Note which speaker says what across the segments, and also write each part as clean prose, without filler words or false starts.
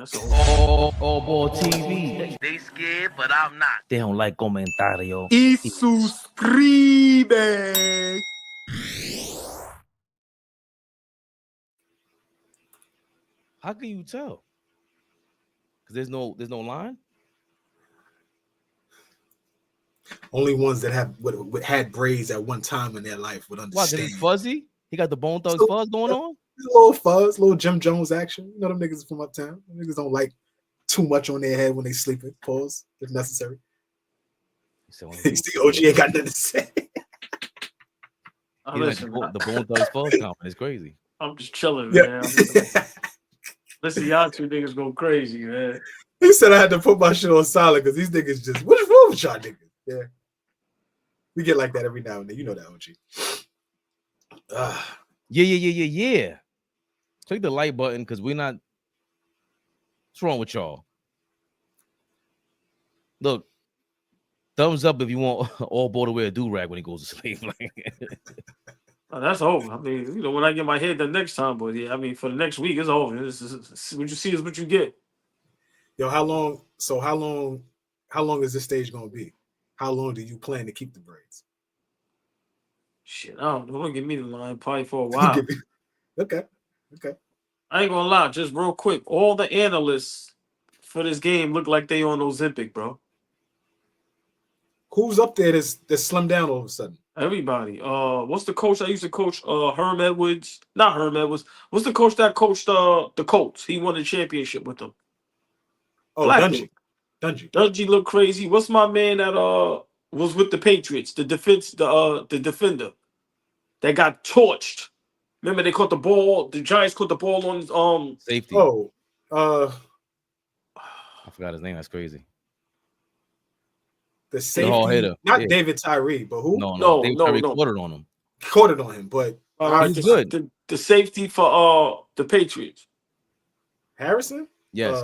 Speaker 1: that's all.
Speaker 2: AllBall TV.
Speaker 3: They scared, but I'm not.
Speaker 2: They don't like comentario.
Speaker 1: Y suscribe.
Speaker 2: How can you tell? Because there's no line.
Speaker 4: Only ones that have had braids at one time in their life would understand.
Speaker 2: What? Is he fuzzy? He got the Bone Thugs fuzz going on.
Speaker 4: A little fuzz, little Jim Jones action. You know them niggas from uptown. Them niggas don't like too much on their head when they sleeping. Pause if necessary. You see, OG ain't got nothing to say.
Speaker 1: Listen,
Speaker 2: like the Bone Thugs fuzz comment is crazy.
Speaker 1: I'm just chilling,
Speaker 4: Yeah.
Speaker 1: man. Listen, y'all two niggas go crazy, man.
Speaker 4: He said I had to put my shit on silent because these niggas just, what is wrong with y'all niggas? Yeah. We get like that every now and then. You know that, OG.
Speaker 2: Yeah. Click the like button because we're not. What's wrong with y'all? Look, thumbs up if you want AllBall to wear a do-rag when he goes to sleep.
Speaker 1: That's over. I mean, you know, when I get my head the next time, but yeah, I mean, for the next week, it's over. What you see is what you get.
Speaker 4: Yo, how long is this stage gonna be? How long do you plan to keep the braids?
Speaker 1: Shit, I don't know. Don't give me the line probably for a while.
Speaker 4: Okay.
Speaker 1: I ain't gonna lie, just real quick. All the analysts for this game look like they on Ozempic, bro.
Speaker 4: Who's up there that's slimmed down all of a sudden?
Speaker 1: Everybody. What's the coach that used to coach Herm Edwards? Not Herm Edwards. What's the coach that coached the Colts? He won the championship with them.
Speaker 4: Oh, Dungy.
Speaker 1: Dungy looked crazy. What's my man that was with the Patriots? The defender that got torched. Remember they caught the ball. The Giants caught the ball on
Speaker 2: Safety.
Speaker 4: Oh,
Speaker 2: I forgot his name. That's crazy.
Speaker 4: The safety,
Speaker 2: hitter.
Speaker 4: Not David Tyree, but who?
Speaker 2: No. David Tyree quartered on him.
Speaker 4: Caught it on him, but
Speaker 2: he's good.
Speaker 1: The safety for the Patriots.
Speaker 4: Harrison?
Speaker 2: Yes.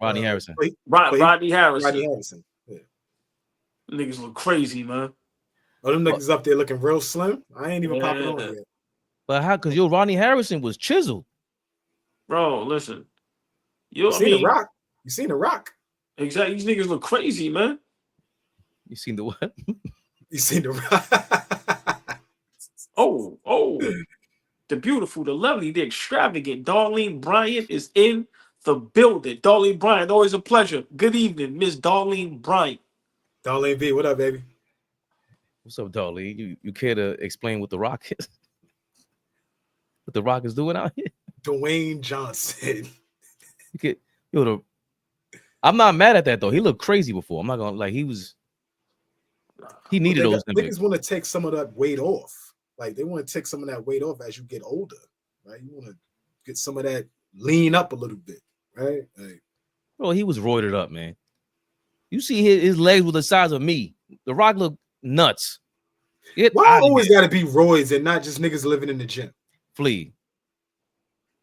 Speaker 2: Rodney Harrison.
Speaker 1: Rodney Harrison.
Speaker 4: Rodney Harrison. Yeah.
Speaker 1: Niggas look crazy, man.
Speaker 4: Oh, them niggas up there looking real slim. I ain't even popping on yet.
Speaker 2: But how? Because Rodney Harrison was chiseled.
Speaker 1: Bro, listen.
Speaker 4: You seen The Rock? You seen The Rock?
Speaker 1: Exactly. These niggas look crazy, man.
Speaker 2: You seen the what?
Speaker 4: You seen The Rock?
Speaker 1: Oh. The beautiful, the lovely, the extravagant Darlene Bryant is in the building. Darlene Bryant, always a pleasure. Good evening, Miss Darlene Bryant.
Speaker 4: Darlene V, what up, baby?
Speaker 2: What's up, Darlene? You care to explain what The Rock is? What The Rock is doing out here?
Speaker 4: Dwayne Johnson.
Speaker 2: I'm not mad at that though. He looked crazy before. I'm not gonna like he needed those.
Speaker 4: Niggas want to take some of that weight off. Like they want to take some of that weight off as you get older, right? You want to get some of that lean up a little bit, right? Like,
Speaker 2: bro, he was roided up, man. You see his legs were the size of me. The Rock looked nuts.
Speaker 4: Why always got to be roids and not just niggas living in the gym?
Speaker 2: Flea.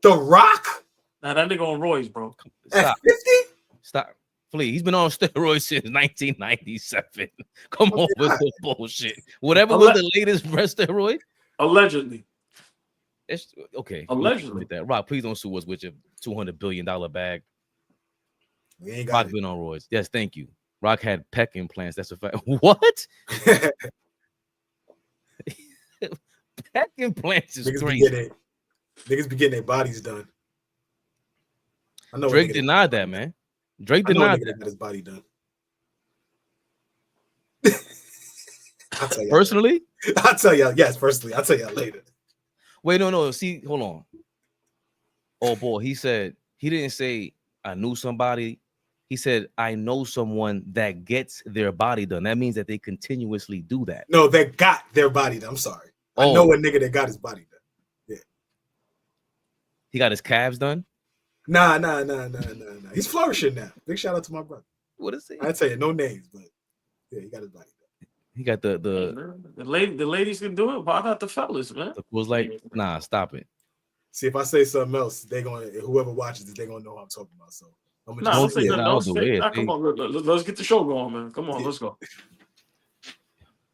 Speaker 4: The Rock?
Speaker 1: Nah, that nigga on Roy's, bro.
Speaker 2: Stop.
Speaker 4: At 50?
Speaker 2: Stop. Flea. He's been on steroids since 1997. Come on with the bullshit. Whatever was the latest breast steroid?
Speaker 1: Allegedly.
Speaker 2: It's okay.
Speaker 1: Allegedly.
Speaker 2: With that. Rock, please don't sue us with your $200 billion bag.
Speaker 4: We ain't got
Speaker 2: Rock been on roids. Yes, thank you. Rock had pec implants. That's a fact. What? Pec implants is crazy.
Speaker 4: Niggas be getting their bodies done. I know
Speaker 2: Drake denied that, man. Drake denied that.
Speaker 4: Got his body done.
Speaker 2: Personally?
Speaker 4: I'll tell y'all. Yes, personally. I'll tell y'all later.
Speaker 2: Wait, no. See, hold on. Oh boy, he said he didn't say I knew somebody. He said I know someone that gets their body done. That means that they continuously do that.
Speaker 4: No, they got their body done. I'm sorry. I know a nigga that got his body done. Yeah.
Speaker 2: He got his calves done?
Speaker 4: Nah. He's flourishing now. Big shout out to my brother.
Speaker 2: What is it?
Speaker 4: I tell you, no names, but yeah, he got his body done.
Speaker 2: He got the
Speaker 1: ladies can do it. Why not the fellas, man?
Speaker 2: Was like, nah, stop it.
Speaker 4: See, if I say something else, whoever watches it, they're gonna know what I'm talking about. So I'm gonna
Speaker 1: don't say nothing else. Come on, let's get the show going, man. Come on, let's go.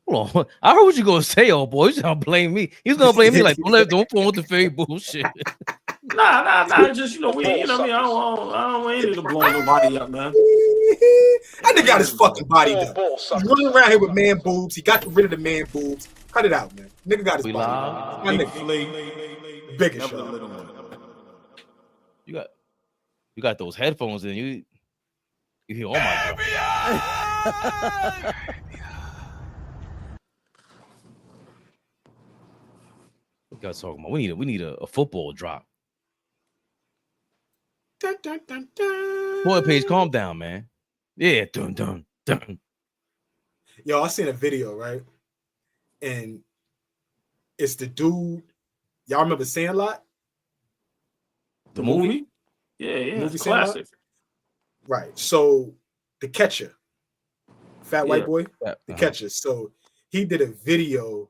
Speaker 2: Hold on. I heard what you gonna say, oh boy. He's gonna blame me. He's gonna blame me like don't promote the fake bullshit.
Speaker 1: Nah. Just we, you know what I mean. I don't ain't into blowing nobody up, man.
Speaker 4: That nigga got his fucking body done. He's running around here with man boobs. He got rid of the man boobs. Cut it out, man. Nigga got his
Speaker 2: We
Speaker 4: body.
Speaker 2: live.
Speaker 4: My nigga. Biggest show.
Speaker 2: You got those headphones in. You hear, oh my God. What y'all talking about? We need a football drop.
Speaker 4: Dun, dun, dun, dun.
Speaker 2: Boy, Page, calm down, man. Yeah, dun.
Speaker 4: Yo, I seen a video, right? And it's the dude. Y'all remember Sandlot?
Speaker 2: The movie?
Speaker 1: Yeah,
Speaker 4: movie
Speaker 1: it's classic.
Speaker 4: Right. So the catcher, fat white boy, the catcher. So he did a video.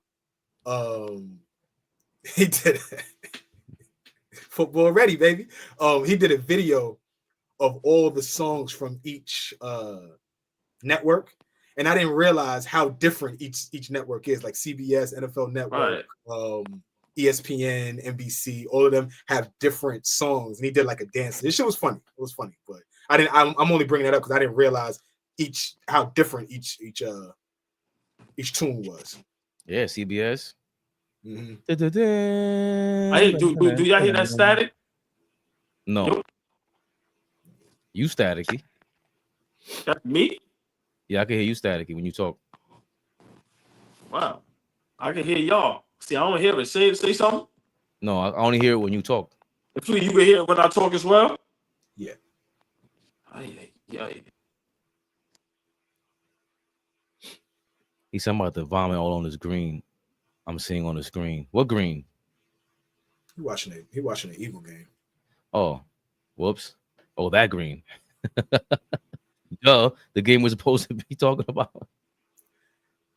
Speaker 4: He did football ready, baby. He did a video of all the songs from each network, and I didn't realize how different each network is. Like CBS, NFL Network, ESPN, NBC, all of them have different songs. And he did like a dance. This shit was funny. It was funny, but I didn't. I'm only bringing that up because I didn't realize how different each tune was.
Speaker 2: Yeah, CBS.
Speaker 4: Mm-hmm.
Speaker 1: Do y'all hear that static?
Speaker 2: No.
Speaker 1: Yo.
Speaker 2: You staticky.
Speaker 1: That's me?
Speaker 2: Yeah, I can hear you staticky when you talk.
Speaker 1: Wow. I can hear y'all. See, I don't hear it. Say something.
Speaker 2: No, I only hear it when you talk.
Speaker 1: Actually, you can hear it when I talk as well?
Speaker 4: Yeah.
Speaker 1: Yeah.
Speaker 2: He's talking about the vomit all on his green. I'm seeing on the screen. What green?
Speaker 4: He watching the Eagle game.
Speaker 2: Oh, whoops. Oh, that green. Duh, the game we're supposed to be talking about.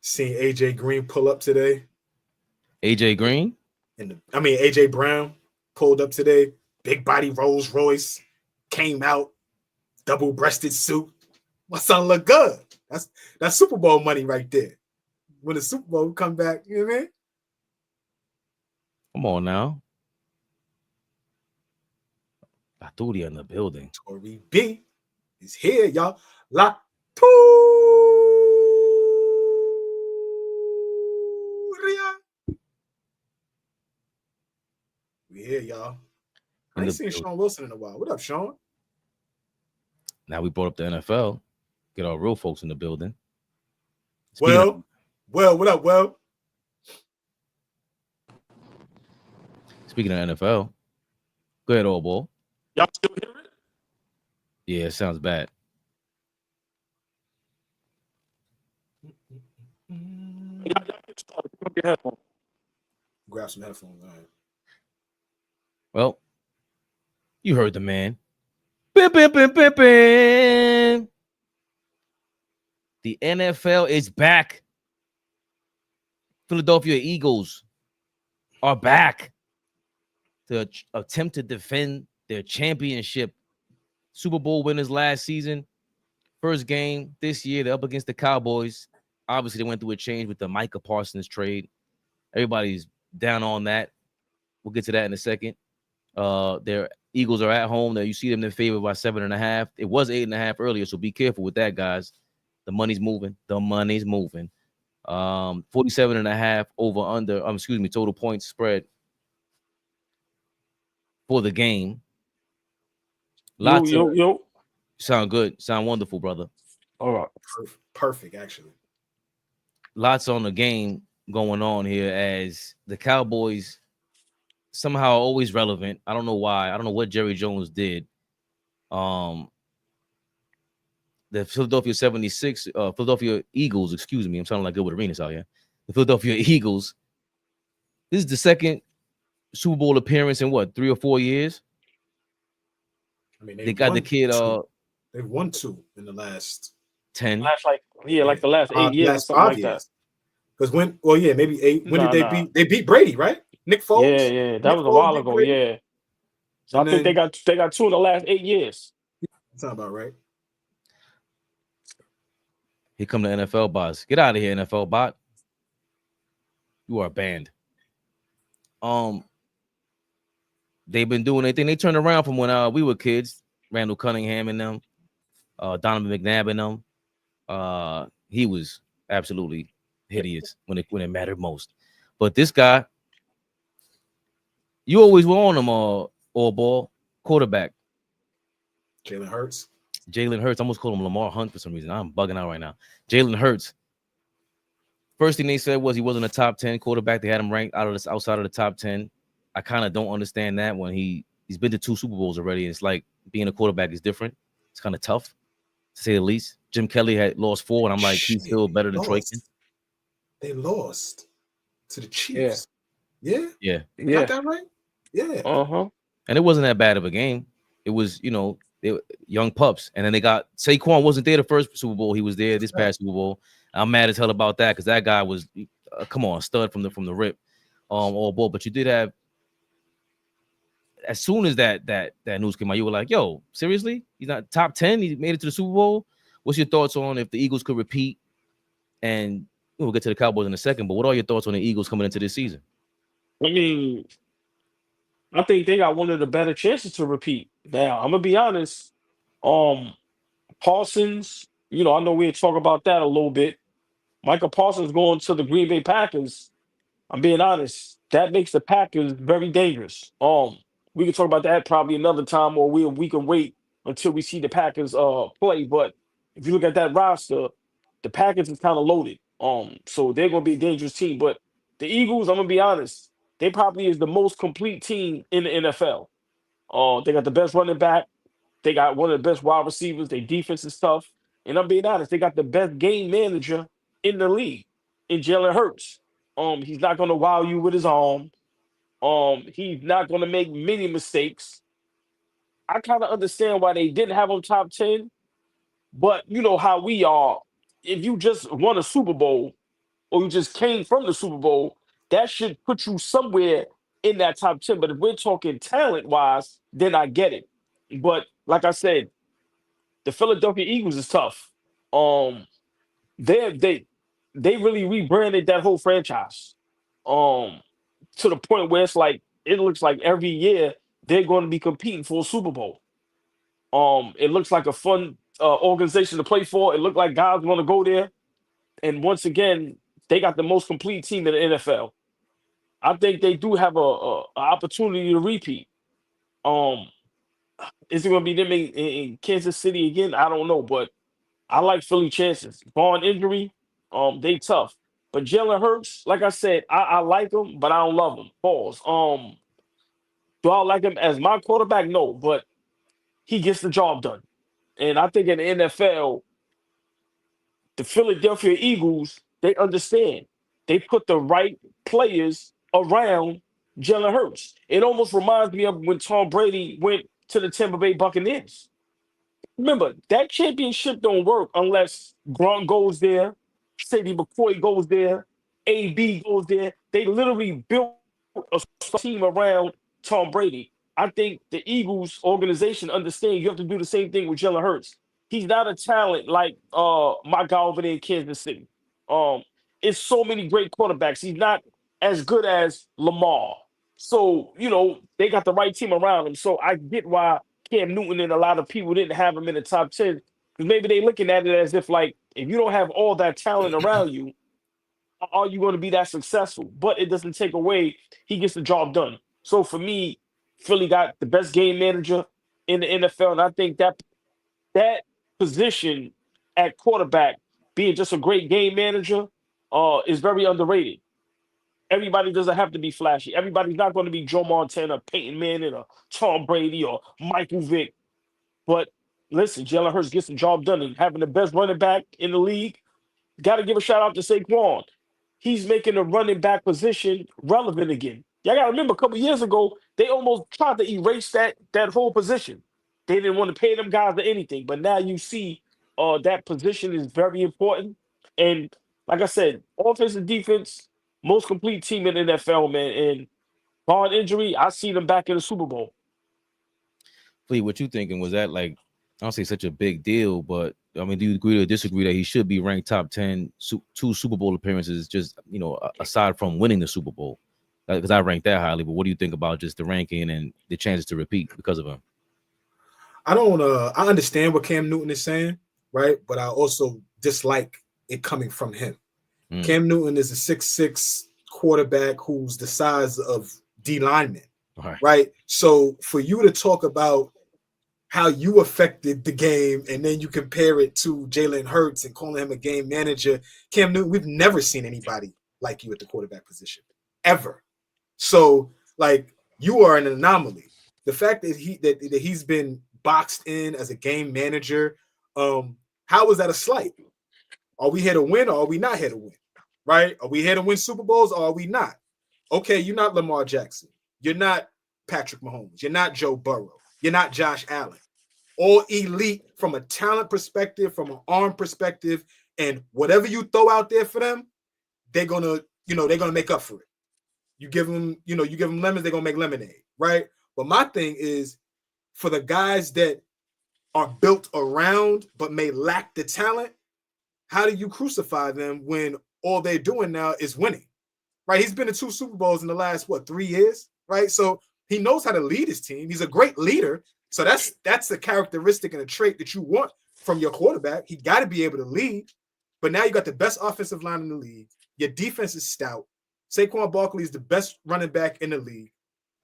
Speaker 4: Seen AJ Green pull up today.
Speaker 2: AJ Green?
Speaker 4: AJ Brown pulled up today. Big body Rolls Royce came out. Double-breasted suit. My son look good. That's Super Bowl money right there. When the Super Bowl come back, you know what I mean?
Speaker 2: Come on now. Laturi in the building.
Speaker 4: Tory B is here, y'all. Laturia. We here, y'all. I ain't seen Sean Wilson in a while. What up, Sean?
Speaker 2: Now we brought up the NFL. Get our real folks in the building.
Speaker 4: Well, what up, Well?
Speaker 2: Speaking of NFL, go ahead, AllBall.
Speaker 1: Y'all still hear it?
Speaker 2: Yeah, it sounds bad.
Speaker 4: Grab some headphones. All right.
Speaker 2: Well, you heard the man. Bim, bim, bim, bim, bim. The NFL is back. Philadelphia Eagles are back to attempt to defend their championship. Super Bowl winners last season. First game this year, they're up against the Cowboys. Obviously, they went through a change with the Micah Parsons trade. Everybody's down on that. We'll get to that in a second. Their Eagles are at home. Now you see them in favor by 7.5. It was 8.5 earlier, so be careful with that, guys. The money's moving. 47.5 over under. Total points spread for the game.
Speaker 1: Yo.
Speaker 2: Sound good. Sound wonderful, brother.
Speaker 1: All right.
Speaker 4: Perfect, actually.
Speaker 2: Lots on the game going on here as the Cowboys somehow always relevant. I don't know why. I don't know what Jerry Jones did. The Philadelphia Eagles, excuse me. I'm sounding like Gilbert Arenas out here. The Philadelphia Eagles. This is the second Super Bowl appearance in 3 or 4 years? They got the kid.
Speaker 4: They've won 2 in the last
Speaker 2: 10.
Speaker 1: The last 8 years,
Speaker 4: last
Speaker 1: something
Speaker 4: 5
Speaker 1: like
Speaker 4: years.
Speaker 1: that.
Speaker 4: Because maybe 8. When did they beat? They beat Brady, right? Nick Foles.
Speaker 1: Yeah, that was a while ago.
Speaker 4: Brady.
Speaker 1: Yeah. So I think they got 2 in the last 8 years.
Speaker 4: Sound about right.
Speaker 2: Here come the NFL bots. Get out of here, NFL bot. You are banned. they've been doing their thing. They turned around from when we were kids. Randall Cunningham and them, Donovan McNabb and them. He was absolutely hideous when it mattered most. But this guy, you always were on him all ball quarterback.
Speaker 4: Jalen Hurts.
Speaker 2: Jalen Hurts. I almost called him Lamar Hunt for some reason. I'm bugging out right now. Jalen Hurts. First thing they said was he wasn't a top 10 quarterback. They had him ranked outside of the top 10. I kind of don't understand that when he's been to 2 Super Bowls already. It's like being a quarterback is different. It's kind of tough, to say the least. Jim Kelly had lost 4, and I'm like, he's still better than Troy.
Speaker 4: They lost to the Chiefs. Yeah.
Speaker 2: Got
Speaker 4: that right? Yeah.
Speaker 2: And it wasn't that bad of a game. It was, they young pups. And then they got Saquon wasn't there the first Super Bowl. He was there this past Super Bowl. I'm mad as hell about that because that guy was, come on, stud from the rip, all ball. But you did have, as soon as that news came out, you were like, yo, seriously? He's not top 10? He made it to the Super Bowl? What's your thoughts on if the Eagles could repeat? And we'll get to the Cowboys in a second, but what are your thoughts on the Eagles coming into this season?
Speaker 1: I mean, I think they got one of the better chances to repeat. Now, I'm gonna be honest. Parsons, I know we'll talk about that a little bit. Michael Parsons going to the Green Bay Packers. I'm being honest. That makes the Packers very dangerous. We can talk about that probably another time, or we can wait until we see the Packers play. But if you look at that roster, the Packers is kind of loaded. So they're gonna be a dangerous team. But the Eagles, I'm gonna be honest, they probably is the most complete team in the NFL. They got the best running back. They got one of the best wide receivers. Their defense is tough. And I'm being honest, they got the best game manager in the league in Jalen Hurts. He's not going to wow you with his arm. He's not going to make many mistakes. I kind of understand why they didn't have him top 10. But you know how we are. If you just won a Super Bowl or you just came from the Super Bowl, that should put you somewhere in that top 10. But if we're talking talent-wise, then I get it. But like I said, the Philadelphia Eagles is tough. They really rebranded that whole franchise. To the point where it's like it looks like every year they're going to be competing for a Super Bowl. It looks like a fun organization to play for. It looked like guys want to go there. And once again, they got the most complete team in the NFL. I think they do have a opportunity to repeat. Is it going to be them in Kansas City again? I don't know, but I like Philly chances. Barring injury, they tough. But Jalen Hurts, like I said, I like him, but I don't love him. Pause. Do I like him as my quarterback? No, but he gets the job done. And I think in the NFL, the Philadelphia Eagles, they understand. They put the right players around Jalen Hurts. It almost reminds me of when Tom Brady went to the Tampa Bay Buccaneers. Remember, that championship don't work unless Gronk goes there, Sadie McCoy goes there, AB goes there. They literally built a team around Tom Brady. I think the Eagles organization understands you have to do the same thing with Jalen Hurts. He's not a talent like my guy over there in Kansas City. It's so many great quarterbacks. He's not as good as Lamar. So, they got the right team around him. So I get why Cam Newton and a lot of people didn't have him in the top 10. Because maybe they're looking at it as if, like, if you don't have all that talent around you, are you going to be that successful? But it doesn't take away. He gets the job done. So for me, Philly got the best game manager in the NFL. And I think that position at quarterback, being just a great game manager, is very underrated. Everybody doesn't have to be flashy. Everybody's not going to be Joe Montana, Peyton Manning, or Tom Brady, or Michael Vick. But listen, Jalen Hurts gets the job done. And having the best running back in the league, got to give a shout out to Saquon. He's making the running back position relevant again. Y'all got to remember, a couple years ago, they almost tried to erase that whole position. They didn't want to pay them guys or anything. But now you see that position is very important. And like I said, offense and defense, most complete team in the NFL, man. And barring injury, I see them back in the Super Bowl.
Speaker 2: Fleet, what you thinking? Was that like, I don't say such a big deal, but I mean, do you agree or disagree that he should be ranked top 10, 2 Super Bowl appearances, just, aside from winning the Super Bowl? Because I rank that highly. But what do you think about just the ranking and the chances to repeat because of him?
Speaker 4: I understand what Cam Newton is saying, right? But I also dislike it coming from him. Cam Newton is a 6'6" quarterback who's the size of D linemen, right? So for you to talk about how you affected the game and then you compare it to Jalen Hurts and calling him a game manager, Cam Newton, we've never seen anybody like you at the quarterback position, ever. So, like, you are an anomaly. The fact that he's been boxed in as a game manager, how is that a slight? Are we here to win or are we not here to win? Right? Are we here to win Super Bowls or are we not? Okay, you're not Lamar Jackson. You're not Patrick Mahomes. You're not Joe Burrow. You're not Josh Allen. All elite from a talent perspective, from an arm perspective, and whatever you throw out there for them, they're gonna make up for it. You give them lemons, they're gonna make lemonade, right? But my thing is, for the guys that are built around but may lack the talent, how do you crucify them when all they're doing now is winning, right? He's been to 2 Super Bowls in the last, 3 years, right? So he knows how to lead his team. He's a great leader. So that's a characteristic and a trait that you want from your quarterback. He got to be able to lead. But now you got the best offensive line in the league. Your defense is stout. Saquon Barkley is the best running back in the league.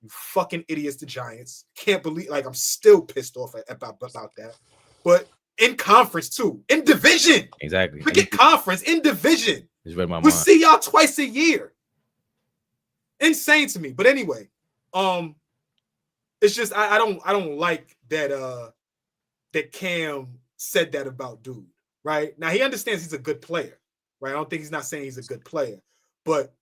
Speaker 4: You fucking idiots, the Giants. Can't believe, I'm still pissed off about that. But in conference too, in division.
Speaker 2: Exactly.
Speaker 4: Forget conference, in division.
Speaker 2: Just read my mind.
Speaker 4: We see y'all twice a year. Insane to me. But anyway, it's just I don't like that that Cam said that about dude, right? Now he understands he's a good player, right? I don't think he's not saying he's a good player, but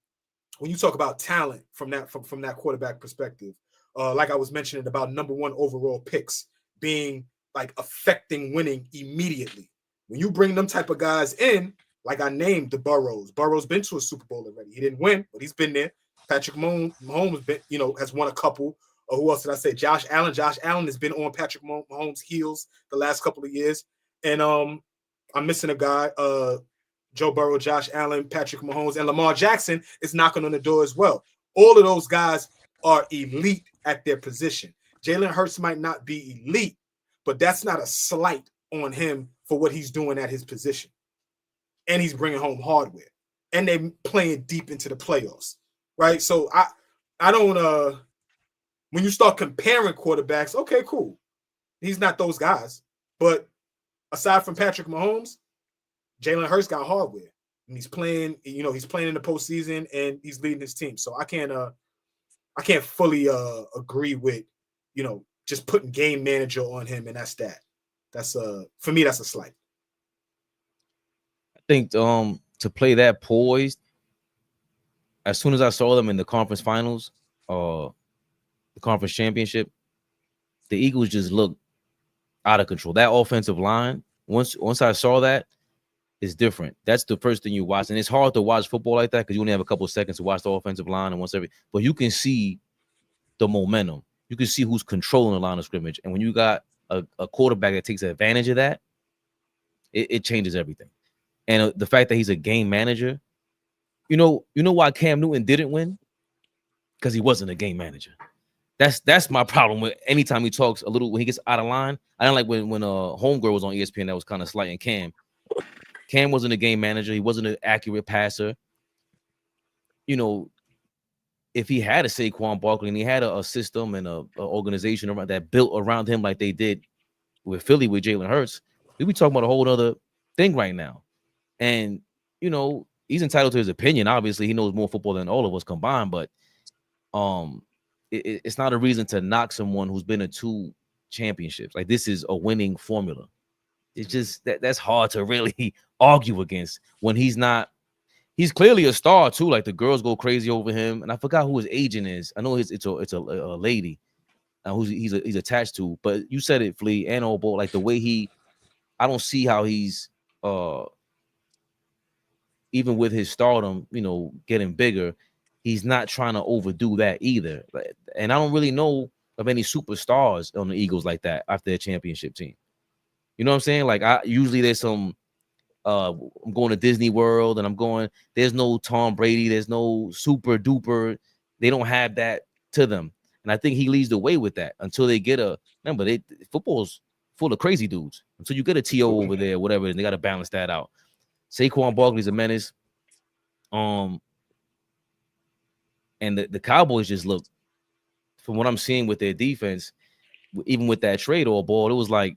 Speaker 4: when you talk about talent from that quarterback perspective, like I was mentioning about number 1 overall picks being like affecting winning immediately. When you bring them type of guys in, like I named the Burrows. Burrow's been to a Super Bowl already. He didn't win, but he's been there. Patrick Mahomes been, has won a couple. Or who else did I say? Josh Allen. Josh Allen has been on Patrick Mahomes' heels the last couple of years. And I'm missing a guy, Joe Burrow, Josh Allen, Patrick Mahomes, and Lamar Jackson is knocking on the door as well. All of those guys are elite at their position. Jalen Hurts might not be elite, but that's not a slight on him for what he's doing at his position. And he's bringing home hardware. And they're playing deep into the playoffs, right? So I don't when you start comparing quarterbacks, okay, cool. He's not those guys. But aside from Patrick Mahomes, Jalen Hurts got hardware. And he's playing in the postseason and he's leading his team. So I can't fully agree with, just putting game manager on him, and that's that. That's for me, that's a slight.
Speaker 2: I think to play that poised, as soon as I saw them in the conference finals, the conference championship, the Eagles just looked out of control. That offensive line, once I saw that, is different. That's the first thing you watch, and it's hard to watch football like that because you only have a couple of seconds to watch the offensive line and but you can see the momentum. You can see who's controlling the line of scrimmage, and when you got a quarterback that takes advantage of that, it changes everything. And the fact that he's a game manager, you know why Cam Newton didn't win? Because he wasn't a game manager. That's my problem with anytime he talks a little when he gets out of line. I don't like when Homegirl was on ESPN that was kind of slighting Cam. Cam wasn't a game manager. He wasn't an accurate passer. If he had a Saquon Barkley and he had a system and a organization around that built around him like they did with Philly with Jalen Hurts, we'd be talking about a whole other thing right now. And, he's entitled to his opinion. Obviously, he knows more football than all of us combined, but it's not a reason to knock someone who's been to 2 championships. Like, this is a winning formula. It's just that's hard to really argue against when he's not. He's clearly a star too. Like, the girls go crazy over him, and I forgot who his agent is. I know it's a lady who's he's attached to. But you said it, Flea and AllBall. Like, the way I don't see how he's even with his stardom, getting bigger, he's not trying to overdo that either. And I don't really know of any superstars on the Eagles like that after their championship team. You know what I'm saying? Like, usually there's some. I'm going to Disney World and there's no Tom Brady. There's no super duper They don't have that to them. And I think he leads the way with that until they get football's full of crazy dudes. Until you get a TO over there, whatever, and they got to balance that out. Saquon Barkley's a menace. And the Cowboys just look, from what I'm seeing with their defense, even with that trade AllBall, it was like,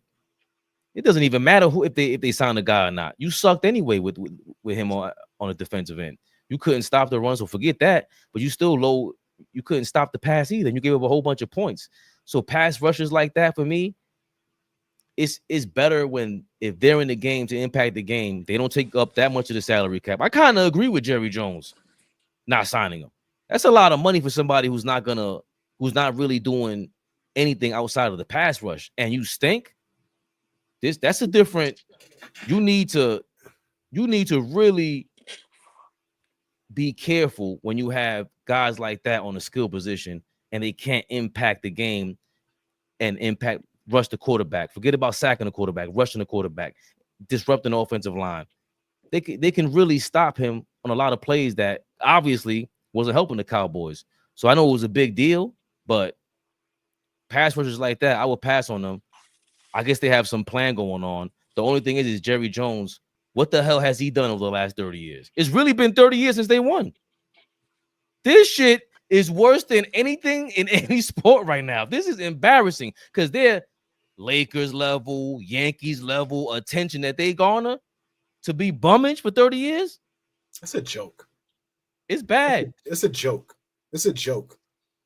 Speaker 2: it doesn't even matter if they sign a guy or not. You sucked anyway with him on the defensive end. You couldn't stop the run, so forget that. But you still low. You couldn't stop the pass either. And you gave up a whole bunch of points. So pass rushers like that, for me, it's better if they're in the game to impact the game. They don't take up that much of the salary cap. I kind of agree with Jerry Jones not signing him. That's a lot of money for somebody who's not really doing anything outside of the pass rush. And you stink. That's a different. You need to really be careful when you have guys like that on a skill position and they can't impact the game and rush the quarterback. Forget about sacking the quarterback, rushing the quarterback, disrupting the offensive line. They can really stop him on a lot of plays that obviously wasn't helping the Cowboys. So I know it was a big deal, but pass rushers like that, I would pass on them. I guess they have some plan going on. The only thing is Jerry Jones. What the hell has he done over the last 30 years? It's really been 30 years since they won. This shit is worse than anything in any sport right now. This is embarrassing because they're Lakers level, Yankees level attention that they garner to be bummage for 30 years.
Speaker 4: That's a joke.
Speaker 2: It's bad.
Speaker 4: It's a joke. It's a joke.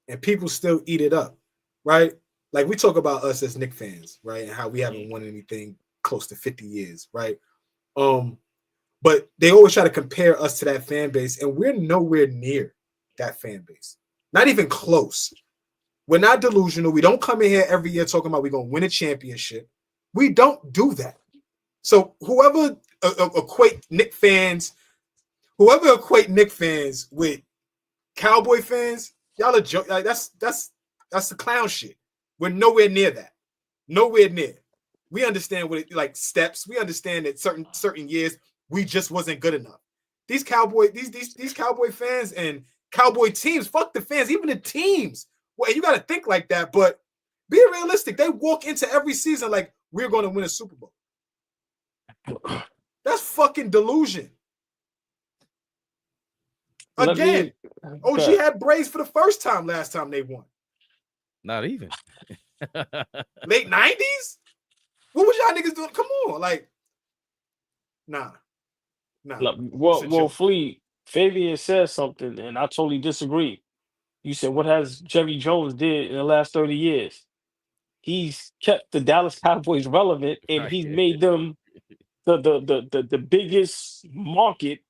Speaker 4: And people still eat it up, right? Like, we talk about us as Knicks fans, right? And how we haven't won anything close to 50 years, right? But they always try to compare us to that fan base, and we're nowhere near that fan base. Not even close. We're not delusional. We don't come in here every year talking about we're going to win a championship. We don't do that. So whoever equate Knicks fans with Cowboy fans, y'all are joke. Like, that's the clown shit. We're nowhere near that. Nowhere near. We understand what it like steps. We understand that certain years we just wasn't good enough. These Cowboy fans and Cowboy teams, fuck the fans, even the teams. Well, you got to think like that, but be realistic. They walk into every season like we're going to win a Super Bowl. That's fucking delusion. Again, OG had braids for the first time last time they won.
Speaker 2: Not even.
Speaker 4: Late 90s? What was y'all niggas doing? Come on, like, nah.
Speaker 1: Well, Flea, Fabian says something, and I totally disagree. You said, what has Jerry Jones did in the last 30 years? He's kept the Dallas Cowboys relevant, and he's made them the biggest market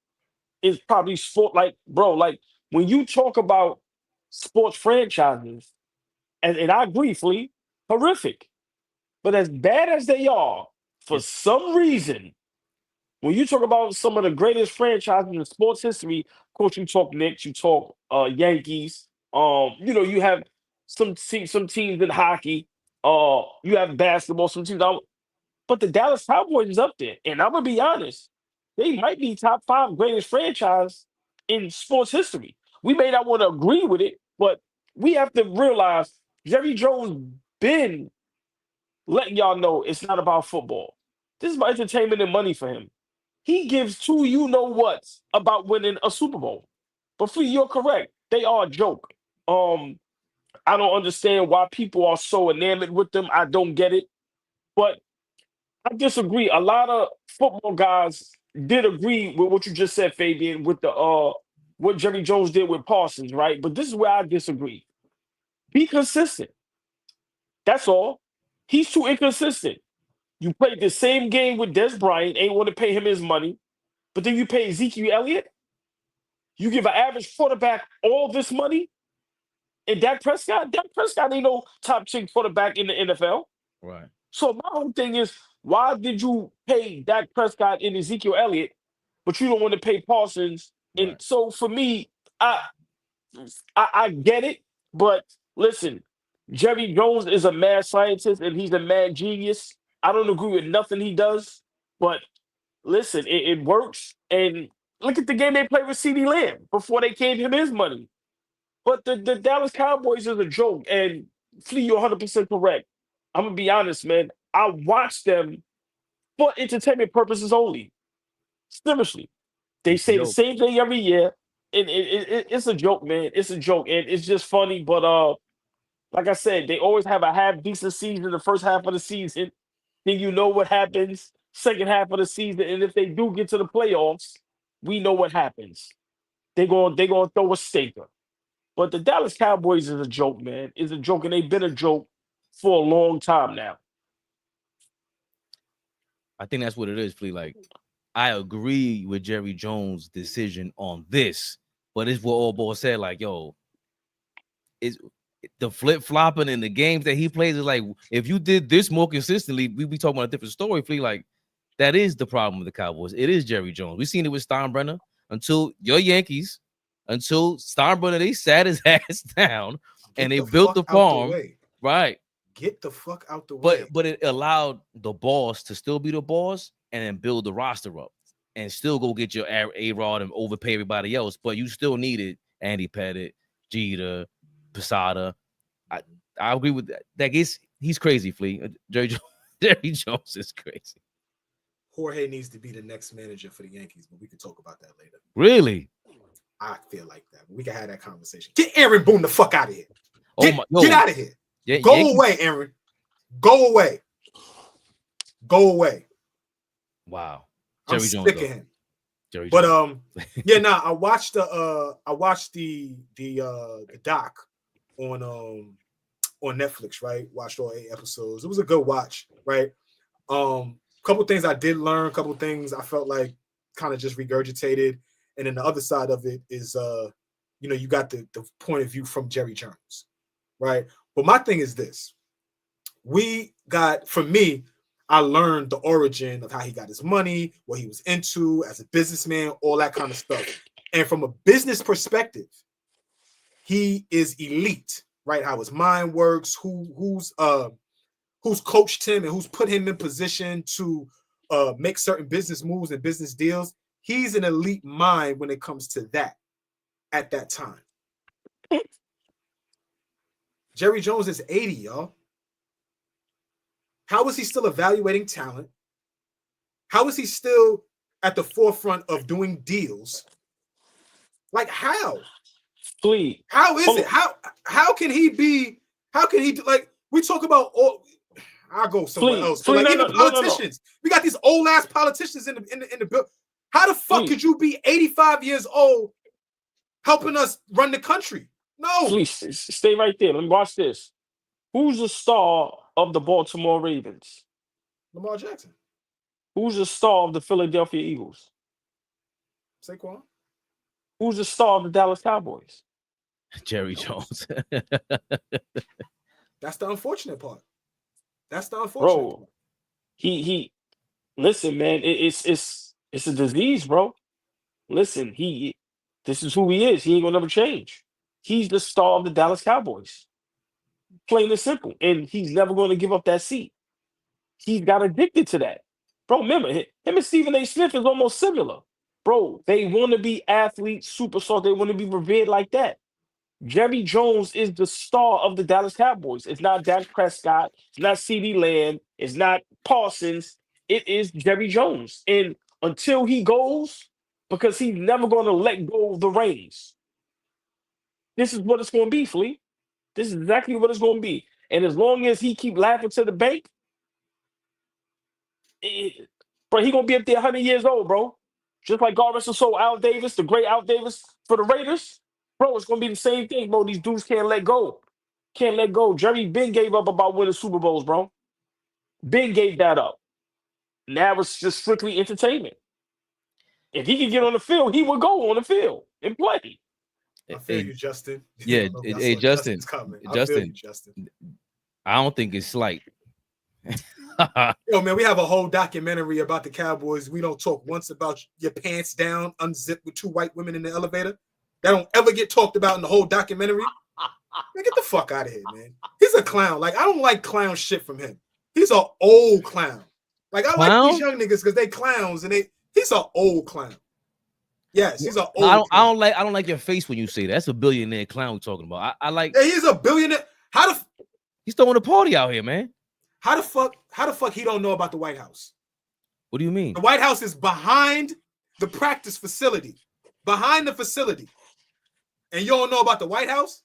Speaker 1: is probably sport. Like, bro, like, when you talk about sports franchises, and I agree, Flea, horrific. But as bad as they are, for some reason, when you talk about some of the greatest franchises in sports history, of course, you talk Knicks, you talk Yankees. You have some teams in hockey. You have basketball, some teams. But the Dallas Cowboys is up there, and I'm gonna be honest, they might be top 5 greatest franchise in sports history. We may not want to agree with it, but we have to realize Jerry Jones been letting y'all know it's not about football. This is about entertainment and money for him. He gives two you-know-whats about winning a Super Bowl. But Flea, you're correct. They are a joke. I don't understand why people are so enamored with them. I don't get it. But I disagree. A lot of football guys did agree with what you just said, Fabian, with the what Jerry Jones did with Parsons, right? But this is where I disagree. Be consistent. That's all. He's too inconsistent. You played the same game with Des Bryant, ain't want to pay him his money, but then you pay Ezekiel Elliott. You give an average quarterback all this money, and Dak Prescott ain't no top 10 quarterback in the NFL.
Speaker 2: Right.
Speaker 1: So my whole thing is, why did you pay Dak Prescott and Ezekiel Elliott, but you don't want to pay Parsons?
Speaker 2: Right.
Speaker 1: And so for me, I get it, but listen, Jerry Jones is a mad scientist and he's a mad genius. I don't agree with nothing he does, but listen, it works. And look at the game they played with CeeDee Lamb before they gave him his money. But the Dallas Cowboys is a joke. And Flea, you're 100% correct. I'm gonna be honest, man. I watch them for entertainment purposes only. Seriously, they
Speaker 2: It's a
Speaker 1: say the
Speaker 2: joke.
Speaker 1: same thing every year, and it's a joke, man. It's a joke, and it's just funny. But like I said, they always have a half decent season the first half of the season. Then you know what happens second half of the season, and if they do get to the playoffs, we know what happens. They gonna throw a stinker. But the Dallas Cowboys is a joke, man. It's a joke, and they've been a joke for a long time now.
Speaker 2: I think that's what it is, Flea. Like, I agree with Jerry Jones' decision on this, but it's what AllBall said. Like, yo, is the flip flopping in the games that he plays is like, if you did this more consistently, we'd be talking about a different story, Flea. Like, that is the problem with the Cowboys. It is Jerry Jones. We've seen it with Steinbrenner until your Yankees, until Steinbrenner, they sat his ass down and they built the farm. Right.
Speaker 4: Get the fuck out the way.
Speaker 2: But it allowed the boss to still be the boss and then build the roster up and still go get your A-Rod and overpay everybody else. But you still needed Andy Pettit, Jeter, Posada. I agree with that. That he's crazy, Flea. Jerry Jones is crazy.
Speaker 4: Jorge needs to be the next manager for the Yankees, but we can talk about that later.
Speaker 2: Really?
Speaker 4: I feel like that. We can have that conversation. Get Aaron Boone the fuck out of here. Get out of here.
Speaker 2: Yeah,
Speaker 4: go away, Aaron. Go away. Go away.
Speaker 2: Wow.
Speaker 4: I'm
Speaker 2: Jerry
Speaker 4: sick
Speaker 2: Jones,
Speaker 4: of him.
Speaker 2: Jerry
Speaker 4: But
Speaker 2: Jones.
Speaker 4: yeah, I watched the doc on Netflix, right? Watched all 8 episodes. It was a good watch, right? Couple things I did learn, couple things I felt like kind of just regurgitated. And then the other side of it is you got the point of view from Jerry Jones, right? But my thing is this. For me, I learned the origin of how he got his money, what he was into as a businessman, all that kind of stuff. And from a business perspective, he is elite, right? How his mind works, who's coached him and who's put him in position to make certain business moves and business deals. He's an elite mind when it comes to that at that time. Jerry Jones is 80, y'all. How is he still evaluating talent? How is he still at the forefront of doing deals? Like how?
Speaker 1: Please.
Speaker 4: How is it? How can he be? How can he do, like we talk about all? I'll go somewhere else. So like even politicians, we got these old ass politicians in the bill. How the fuck could you be 85 years old helping us run the country? No.
Speaker 1: Please stay right there. Let me watch this. Who's the star of the Baltimore Ravens?
Speaker 4: Lamar Jackson.
Speaker 1: Who's the star of the Philadelphia Eagles?
Speaker 4: Saquon.
Speaker 1: Who's the star of the Dallas Cowboys?
Speaker 2: Jerry Jones.
Speaker 4: That's the unfortunate part. That's the unfortunate part.
Speaker 1: Bro, he listen, man, it's a disease, bro. Listen, this is who he is. He ain't gonna never change. He's the star of the Dallas Cowboys. Plain and simple. And he's never going to give up that seat. He got addicted to that. Bro, remember, him and Stephen A. Smith is almost similar. Bro, they want to be athletes, superstars. They want to be revered like that. Jerry Jones is the star of the Dallas Cowboys. It's not Dak Prescott. It's not CeeDee Lamb. It's not Parsons. It is Jerry Jones. And until he goes, because he's never going to let go of the reins. This is what it's going to be, Flea. This is exactly what it's going to be. And as long as he keep laughing to the bank, bro, he going to be up there 100 years old, bro. Just like God rest his soul, Al Davis, the great Al Davis for the Raiders. Bro, it's going to be the same thing, bro. These dudes can't let go. Can't let go. Jerry Ben gave up about winning Super Bowls, bro. Ben gave that up. Now it's just strictly entertainment. If he could get on the field, he would go on the field and play.
Speaker 4: I feel you, Justin.
Speaker 2: Yeah, hey, Justin.
Speaker 4: Justin.
Speaker 2: I don't think it's slight.
Speaker 4: Yo, man, we have a whole documentary about the Cowboys. We don't talk once about your pants down, unzipped with 2 white women in the elevator. That don't ever get talked about in the whole documentary. Man, get the fuck out of here, man. He's a clown. Like, I don't like clown shit from him. He's an old clown. Like, I like these young niggas because they clowns and he's an old clown. Yes, he's an old.
Speaker 2: I don't like your face when you say that. That's a billionaire clown we're talking about. I like.
Speaker 4: Yeah, he's a billionaire.
Speaker 2: He's throwing a party out here, man.
Speaker 4: How the fuck he don't know about the White House?
Speaker 2: What do you mean?
Speaker 4: The White House is behind the practice facility, behind the facility, and you don't know about the White House?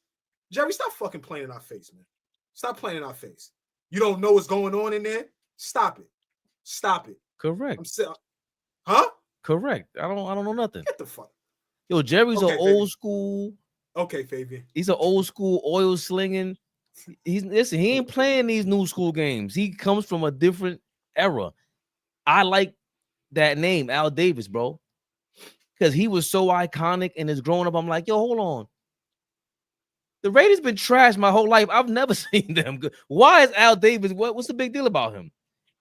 Speaker 4: Jerry, stop fucking playing in our face, man. Stop playing in our face. You don't know what's going on in there? Stop it. Stop it.
Speaker 2: Correct.
Speaker 4: Huh?
Speaker 2: Correct. I don't know nothing.
Speaker 4: Get the fuck.
Speaker 2: Yo, Jerry's
Speaker 4: Okay,
Speaker 2: an old school.
Speaker 4: Okay, Fabian.
Speaker 2: He's an old school oil slinging. He ain't playing these new school games. He comes from a different era. I like that name, Al Davis, bro, because he was so iconic and is growing up. I'm like, yo, hold on. The Raiders been trashed my whole life. I've never seen them good. Why is Al Davis? What's the big deal about him?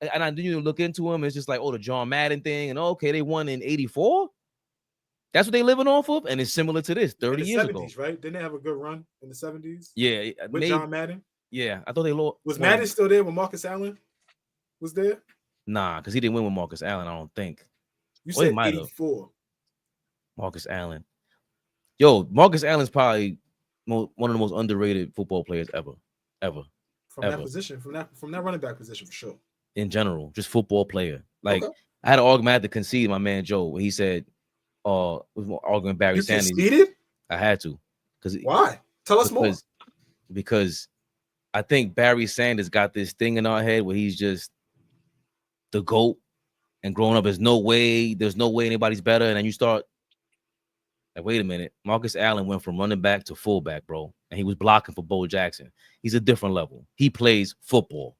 Speaker 2: And I didn't look into him. It's just like, oh, the John Madden thing. And okay, they won in 84. That's what they living off of. And it's similar to this 30 years
Speaker 4: 70s,
Speaker 2: ago.
Speaker 4: Right? Didn't they have a good run in the 70s?
Speaker 2: Yeah.
Speaker 4: With John Madden?
Speaker 2: Yeah. I thought they lost.
Speaker 4: Was Madden still there when Marcus Allen was there?
Speaker 2: Nah, because he didn't win with Marcus Allen, I don't think.
Speaker 4: You said 84.
Speaker 2: Marcus Allen. Yo, Marcus Allen's probably one of the most underrated football players ever.
Speaker 4: From that position, from that running back position, for sure.
Speaker 2: In general, just football player. Like, I had an argument, I had to concede my man Joe when he said, was arguing Barry Sanders.
Speaker 4: You conceded?
Speaker 2: I had to.
Speaker 4: Why? Tell us more.
Speaker 2: Because I think Barry Sanders got this thing in our head where he's just the GOAT, and growing up, there's no way anybody's better. And then you start like, wait a minute, Marcus Allen went from running back to fullback, bro, and he was blocking for Bo Jackson. He's a different level. He plays football.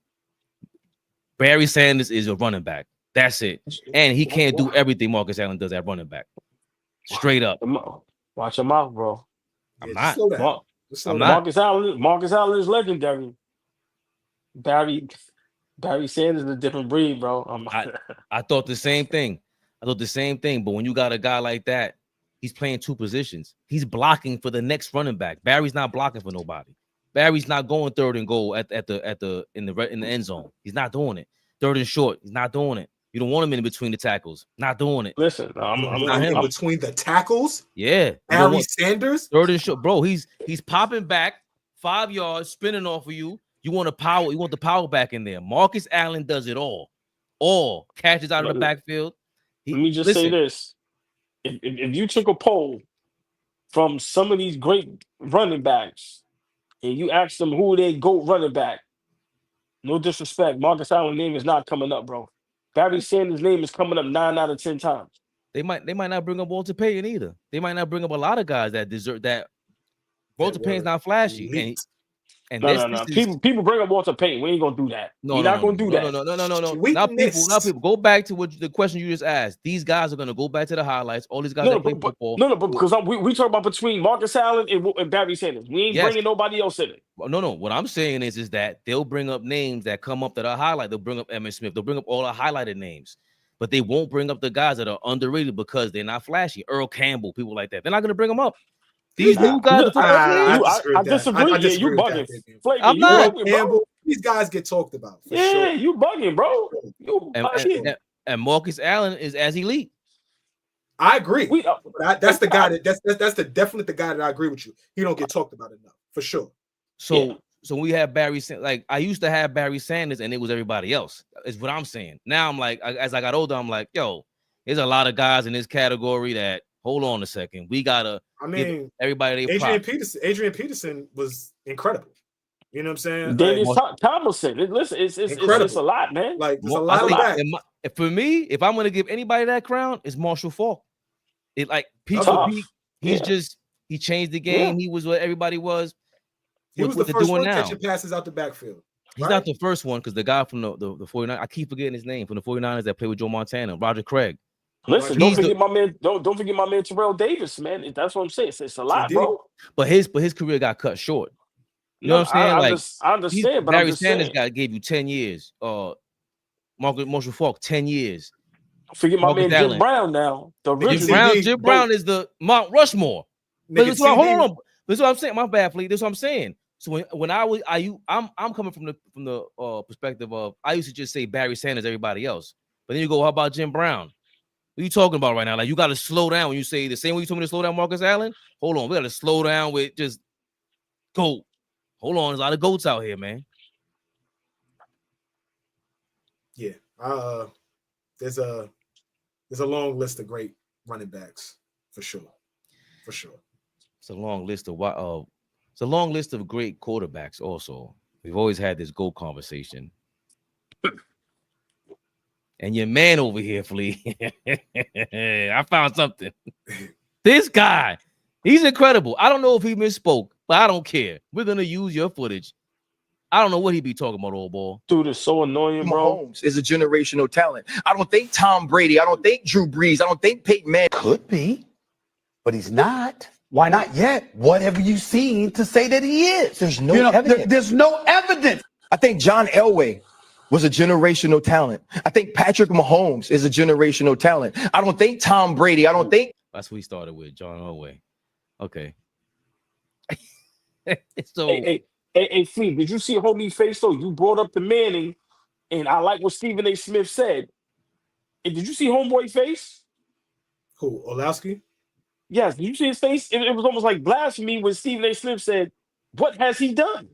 Speaker 2: Barry Sanders is a running back. That's it. And he can't do everything Marcus Allen does at running back. Straight up.
Speaker 1: Watch your mouth, bro.
Speaker 2: I'm not.
Speaker 1: Marcus Allen is legendary. Barry Sanders is a different breed, bro.
Speaker 2: I thought the same thing. But when you got a guy like that, he's playing two positions. He's blocking for the next running back. Barry's not blocking for nobody. Barry's not going third and goal in the end zone. He's not doing it. Third and short. He's not doing it. You don't want him in between the tackles. Not doing it.
Speaker 1: Listen, I'm
Speaker 4: not in between the tackles.
Speaker 2: Yeah,
Speaker 4: Barry Sanders.
Speaker 2: Third and short, bro. He's popping back 5 yards, spinning off of you. You want the power back in there. Marcus Allen does it all. All catches out of the backfield.
Speaker 1: Let me just say this: if you took a poll from some of these great running backs and you asked them who they GOAT running back, no disrespect, Marcus Allen's name is not coming up, bro. Barry Sanders' name is coming up 9 out of 10 times.
Speaker 2: They might not bring up Walter Payton either. They might not bring up a lot of guys that deserve that. Walter Payton's not flashy.
Speaker 1: No. People bring up Walter Payton. We ain't gonna do that. We're not gonna do that.
Speaker 2: No. Not people. Go back to what the question you just asked. These guys are gonna go back to the highlights. All these guys that play football.
Speaker 1: But because we talk about between Marcus Allen and Barry Sanders. We ain't bringing nobody else in it.
Speaker 2: No. What I'm saying is that they'll bring up names that come up that are highlight. They'll bring up Emmitt Smith. They'll bring up all the highlighted names. But they won't bring up the guys that are underrated because they're not flashy. Earl Campbell, people like that. They're not gonna bring them up. These new guys,
Speaker 1: I disagree. You bugging.
Speaker 2: I'm not.
Speaker 4: These guys get talked about.
Speaker 1: Sure. You bugging, bro.
Speaker 2: And Marcus Allen is as elite.
Speaker 4: I agree. That's the guy that's definitely the guy that I agree with you. He don't get talked about enough for sure.
Speaker 2: So we have Barry. Like I used to have Barry Sanders, and it was everybody else. Is what I'm saying. Now I'm like, as I got older, I'm like, yo, there's a lot of guys in this category that. Hold on a second. We gotta. Get everybody.
Speaker 4: Adrian Peterson was incredible. You know what I'm saying?
Speaker 1: Dennis Tomlinson. Listen, it's a lot, man.
Speaker 4: Like there's a lot of that.
Speaker 2: For me, if I'm gonna give anybody that crown, it's Marshall Faulk. It like people. He changed the game. He was what everybody was.
Speaker 4: He was the first one catching passes out the backfield.
Speaker 2: He's not the first one because the guy from the 49ers, I keep forgetting his name, from the 49ers that played with Joe Montana, Roger Craig.
Speaker 1: Listen, don't forget my man. Don't forget my man Terrell Davis, man. That's what I'm saying. It's a lot, bro.
Speaker 2: But his career got cut short. You know what I'm saying?
Speaker 1: I understand, but
Speaker 2: Barry Sanders gave you 10 years. Marshall Faulk 10 years.
Speaker 1: Forget my man Jim Brown now.
Speaker 2: Jim Brown is the Mount Rushmore. Hold on. This is what I'm saying. My bad, Fleet. This is what I'm saying. So when I'm coming from the perspective of I used to just say Barry Sanders, everybody else. But then you go, how about Jim Brown? What are you talking about right now? Like, you got to slow down when you say the same way you told me to slow down Marcus Allen. Hold on. We got to slow down with just go. Hold on. There's a lot of goats out here, man.
Speaker 4: Yeah. There's a long list of great running backs for sure. For sure.
Speaker 2: It's a long list of great quarterbacks also. We've always had this GOAT conversation. And your man over here, Flea, I found something. This guy, he's incredible. I don't know if he misspoke, but I don't care. We're going to use your footage. I don't know what he be talking about, old boy.
Speaker 1: Dude, it's so annoying, bro.
Speaker 3: Mahomes is a generational talent. I don't think Tom Brady. I don't think Drew Brees. I don't think Peyton Manning.
Speaker 5: Could be, but he's not. Why not yet? What have you seen to say that he is?
Speaker 3: There's no evidence.
Speaker 5: There's no evidence.
Speaker 3: I think John Elway was a generational talent. I think Patrick Mahomes is a generational talent. I don't think Tom Brady. I don't think.
Speaker 2: That's what we started with, John Elway. Okay.
Speaker 1: So, hey, Flea, did you see homie's face though? You brought up the Manning, and I like what Stephen A. Smith said. And did you see homeboy face?
Speaker 4: Who, Orlowski?
Speaker 1: Yes, did you see his face? It was almost like blasphemy when Stephen A. Smith said, "What has he done?"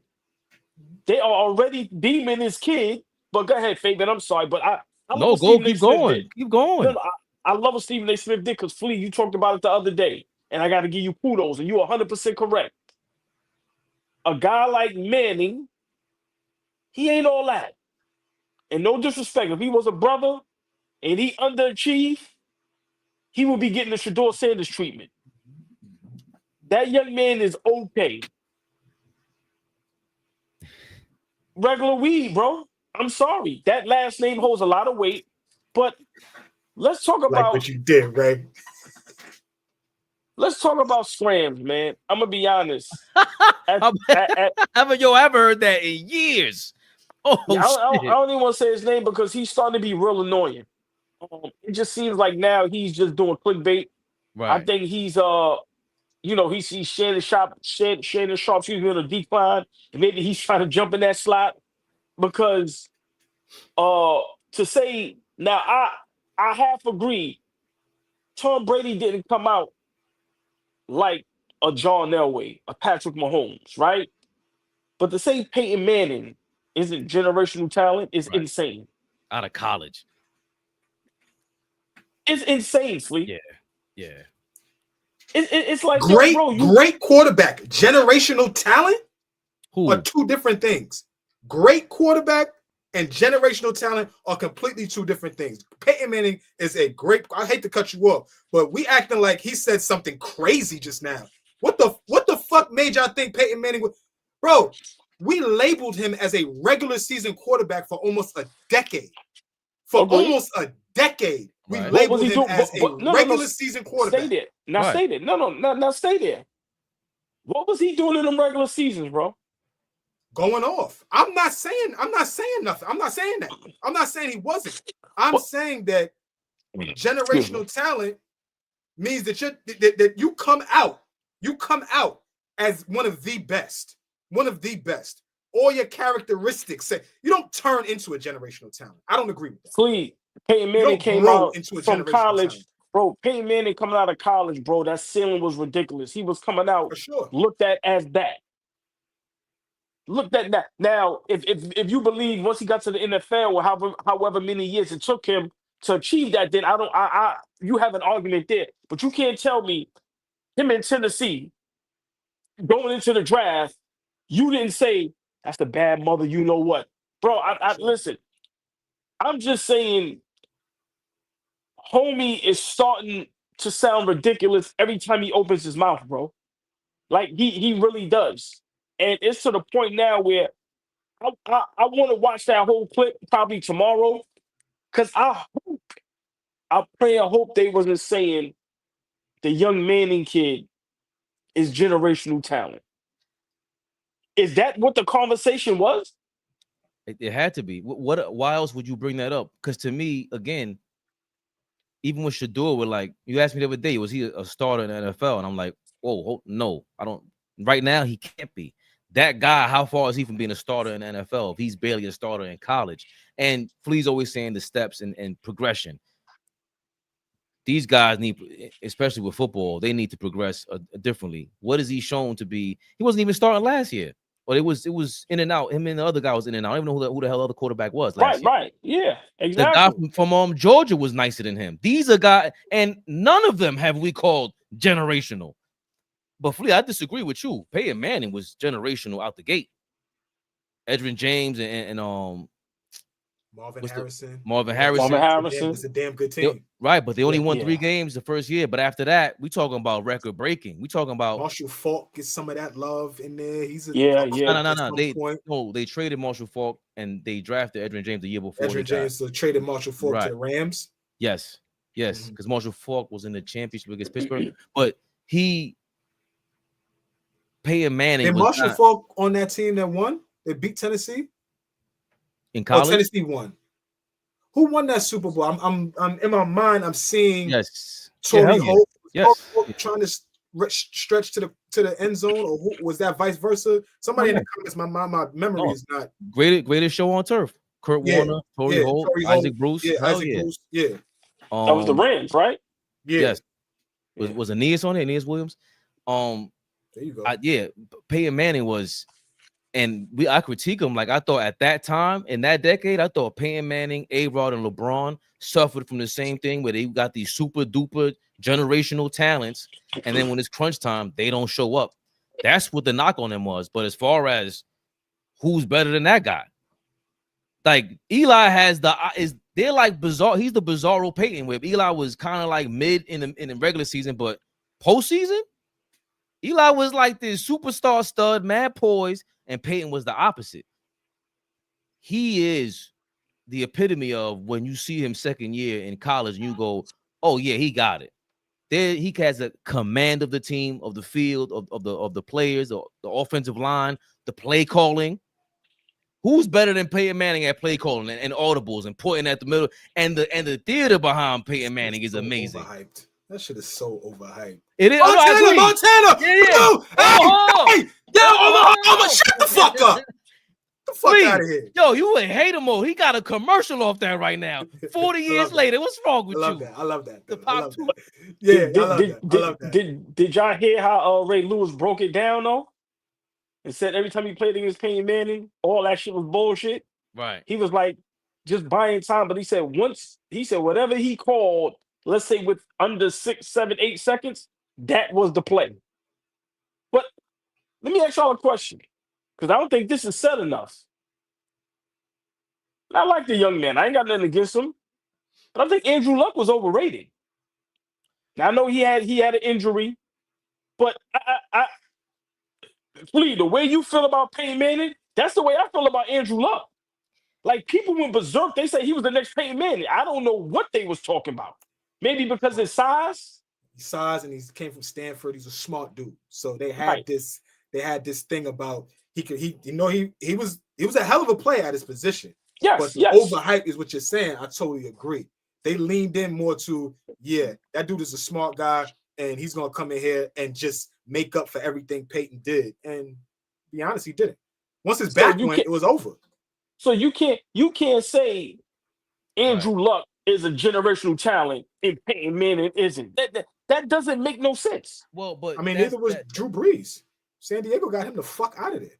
Speaker 1: They are already deeming his kid. But go ahead, Fabian. I'm sorry, but I
Speaker 2: no, go, keep going. Keep going.
Speaker 1: No, I love what Stephen A. Smith did because Flea, you talked about it the other day, and I got to give you kudos, and you are 100% correct. A guy like Manning, he ain't all that. And no disrespect, if he was a brother and he underachieved, he would be getting the Shador Sanders treatment. That young man is okay. Regular weed, bro. I'm sorry. That last name holds a lot of weight, but let's talk about
Speaker 4: like what you did, right?
Speaker 1: Let's talk about scrams, man. I'm gonna be honest.
Speaker 2: Haven't you ever heard that in years? Oh,
Speaker 1: yeah, I don't even want to say his name because he's starting to be real annoying. It just seems like now he's just doing clickbait. Right. I think he's he's Shannon Sharpe, Shannon Sharpe, excuse me, on a decline, and maybe he's trying to jump in that slot because to say now I half agree. Tom Brady didn't come out like a John Elway, a Patrick Mahomes, right? But to say Peyton Manning isn't generational talent is insane.
Speaker 2: Out of college.
Speaker 1: It's insane, Flea.
Speaker 2: Yeah.
Speaker 1: It's like
Speaker 4: great quarterback, generational talent are two different things. Great quarterback and generational talent are completely two different things. Peyton Manning is a great. I hate to cut you off, but we acting like he said something crazy just now. What the fuck made y'all think Peyton Manning was? Bro, we labeled him as a regular season quarterback for almost a decade. Almost a decade. We labeled him as a regular season quarterback.
Speaker 1: Stay there. Now stay there. No, stay there. What was he doing in them regular seasons, bro?
Speaker 4: Going off. I'm not saying nothing. I'm not saying that. I'm not saying he wasn't. I'm saying that generational talent means that you come out as one of the best. All your characteristics say you don't turn into a generational talent. I don't agree with that.
Speaker 1: Please, Peyton Manning came out from college. Talent. Bro, Peyton Manning coming out of college, bro, that ceiling was ridiculous. He was coming out looked at as that. Looked at that. Now, if you believe once he got to the NFL or however many years it took him to achieve that, then you have an argument there. But you can't tell me him in Tennessee going into the draft, you didn't say that's the bad mother, you know what. Bro, listen. I'm just saying homie is starting to sound ridiculous every time he opens his mouth, bro. Like he really does. And it's to the point now where I want to watch that whole clip probably tomorrow because I pray and hope they wasn't saying the young Manning kid is generational talent. Is that what the conversation was?
Speaker 2: It had to be. Why else would you bring that up? Because to me, again, even with Shador, you asked me the other day, was he a starter in the NFL? And I'm like, whoa, no, I don't. Right now, he can't be. That guy, how far is he from being a starter in the NFL if he's barely a starter in college? And Flea's always saying the steps and progression. these guys need, especially with football, they need to progress differently. What is he shown to be? He wasn't even starting last year. But it was in and out. Him and the other guy was in and out. I don't even know who the hell the other quarterback was last year.
Speaker 1: Right. Yeah,
Speaker 2: The guy
Speaker 1: exactly.
Speaker 2: from Georgia was nicer than him. These are guys, and none of them have we called generational. But Flea, I disagree with you. Peyton Manning was generational out the gate. Edgerrin James and
Speaker 4: Marvin Harrison.
Speaker 2: Marvin Harrison.
Speaker 4: It's a damn good team.
Speaker 2: Right, but they only won 3 games the first year. But after that, we talking about record breaking. We talking about
Speaker 4: Marshall Faulk gets some of that love in there. He's a
Speaker 2: No. They traded Marshall Faulk and they drafted Edgerrin James the year before.
Speaker 4: Edgerrin James traded Marshall Faulk to the Rams.
Speaker 2: Yes, because Marshall Faulk was in the championship against Pittsburgh, but Peyton Manning.
Speaker 4: And Marshall Faulk on that team that won. They beat Tennessee
Speaker 2: in college.
Speaker 4: Tennessee won. Who won that Super Bowl? I'm in my mind. I'm seeing Torrey Holt. Trying to stretch to the end zone, or who, was that vice versa? Somebody in the comments. My memory is not
Speaker 2: greatest show on turf. Kurt Warner, Torrey Holt, Isaac Bruce.
Speaker 4: Bruce. Yeah.
Speaker 1: That was the Rams, right?
Speaker 4: Yeah.
Speaker 2: Yes. Was Aeneas on it? Aeneas Williams.
Speaker 4: There you go.
Speaker 2: Peyton Manning was. And I critique him. Like, I thought at that time, in that decade, I thought Peyton Manning, A-Rod, and LeBron suffered from the same thing where they got these super duper generational talents. And then when it's crunch time, they don't show up. That's what the knock on them was. But as far as who's better than that guy, like Eli they're like bizarre. He's the bizarro Peyton whip. Eli was kind of like mid in the regular season, but postseason, Eli was like this superstar stud, mad poise. And Peyton was the opposite. He is the epitome of when you see him second year in college and you go, oh, yeah, he got it. There, he has a command of the team, of the field, of the players, the offensive line, the play calling. Who's better than Peyton Manning at play calling and audibles and pointing at the middle? And the theater behind Peyton Manning is amazing.
Speaker 4: Overhyped. That shit is so overhyped.
Speaker 2: It is.
Speaker 4: Montana. Hey, shut the fuck up. The fuck out of here.
Speaker 2: Yo, you in hater mode. He got a commercial off that right now. 40 years later. What's wrong with you?
Speaker 4: I love that.
Speaker 2: The pop two.
Speaker 4: Yeah, I love that.
Speaker 1: Did y'all hear how Ray Lewis broke it down though? And said every time he played against Peyton Manning, all that shit was bullshit.
Speaker 2: Right.
Speaker 1: He was like just buying time, but he said whatever he called, let's say with under 6, 7, 8 seconds, that was the play. But let me ask y'all a question, because I don't think this is said enough. I like the young man. I ain't got nothing against him. But I think Andrew Luck was overrated. Now, I know he had an injury, but Flea, the way you feel about Peyton Manning, that's the way I feel about Andrew Luck. Like, people went berserk. They say he was the next Peyton Manning. I don't know what they was talking about. Maybe because of his size.
Speaker 4: And he came from Stanford. He's a smart dude. So they had this. They had this thing about he was a hell of a player at his position.
Speaker 1: Yes,
Speaker 4: but overhype is what you're saying. I totally agree. They leaned in more to, that dude is a smart guy, and he's gonna come in here and just make up for everything Peyton did. And to be honest, he didn't. Once his back went, it was over.
Speaker 1: So you can't say Andrew Luck is a generational talent and Peyton Manning isn't. That doesn't make no sense.
Speaker 2: Well, but
Speaker 4: I mean, neither was Drew Brees. San Diego got him the fuck out of there.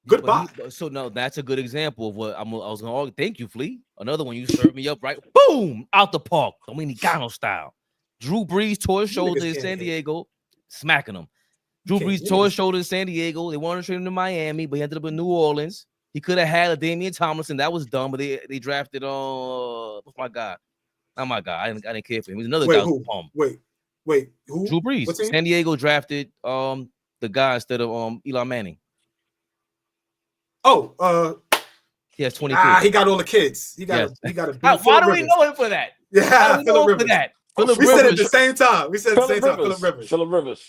Speaker 4: Goodbye.
Speaker 2: So no, that's a good example of what I was going to argue. Thank you, Flea. Another one you served me up right. Boom, out the park, Dominicano style. Drew Brees tore his shoulder in San Diego, smacking him. Drew Brees tore his shoulder in San Diego. They wanted to trade him to Miami, but he ended up in New Orleans. He could have had a Damian Tomlinson. That was dumb, but they drafted what's my guy? Not my guy. I didn't care for him. He was another guy.
Speaker 4: Wait, who?
Speaker 2: Drew Brees. San Diego drafted the guy instead of Eli Manning. He has 20 kids.
Speaker 4: He got all the kids. He got
Speaker 2: Why do we know him for that?
Speaker 4: Yeah, Phillip Rivers. We said it at the same time. Phillip Rivers.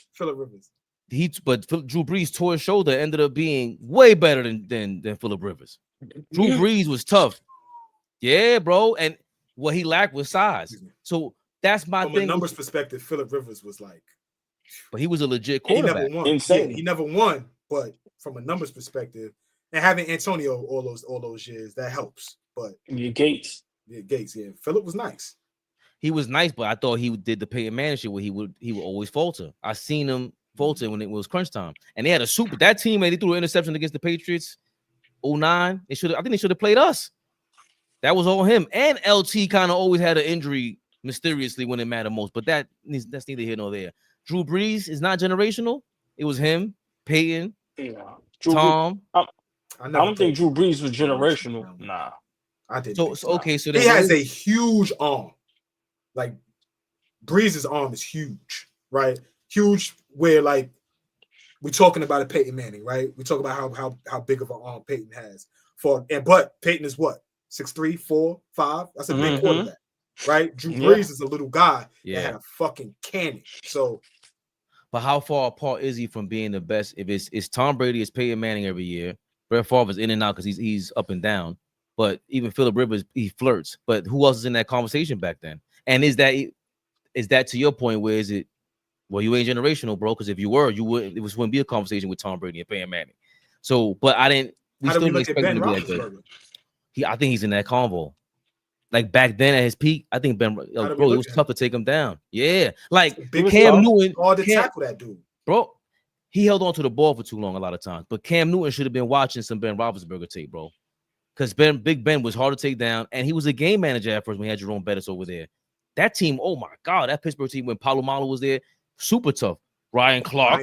Speaker 2: But Drew Brees tore his shoulder, ended up being way better than Phillip Rivers. Drew Brees was tough. Yeah, bro. And what he lacked was size. So that's my thing.
Speaker 4: From a numbers perspective, Phillip Rivers was like,
Speaker 2: but he was a legit quarterback.
Speaker 4: He never won.
Speaker 1: Insane.
Speaker 4: Yeah, he never won. But from a numbers perspective, and having Antonio all those years, that helps. But
Speaker 1: Gates.
Speaker 4: Yeah, Phillip was nice.
Speaker 2: he was nice, but I thought he did the Peyton Manning shit where he would always falter. I seen him falter when it was crunch time, and they had a super that team. They threw an interception against the Patriots. 09. I think they should have played us. That was all him. And LT kind of always had an injury mysteriously when it mattered most. But that's neither here nor there. Drew Brees is not generational. It was him, Peyton, Tom.
Speaker 1: I don't think Drew Brees was generational. Nah,
Speaker 4: I did.
Speaker 2: So okay, so
Speaker 4: he has a huge arm. Like Breeze's arm is huge, right? Huge. Where like we're talking about a Peyton Manning, right? We talk about how big of an arm Peyton has. But Peyton is what 6'3", 4'5". That's a big quarterback, right? Drew Brees is a little guy that had a fucking cannon. So,
Speaker 2: but how far apart is he from being the best? If it's Tom Brady, it's Peyton Manning every year. Brett Favre is in and out because he's up and down. But even Phillip Rivers, he flirts. But who else is in that conversation back then? And is that to your point? Where is it? Well, you ain't generational, bro. Because if you were, wouldn't be a conversation with Tom Brady and Peyton Manning. So, but I didn't. We still didn't expect him to be that good. I think he's in that convo. Like back then at his peak, I think bro, it was tough to take him down. Yeah, like Cam Newton,
Speaker 4: hard to tackle that dude,
Speaker 2: bro. He held on to the ball for too long a lot of times. But Cam Newton should have been watching some Ben Roethlisberger tape, bro. Because Big Ben was hard to take down, and he was a game manager at first when he had Jerome Bettis over there. That team, oh my God, that Pittsburgh team when Palomalo was there, super tough. Ryan Clark.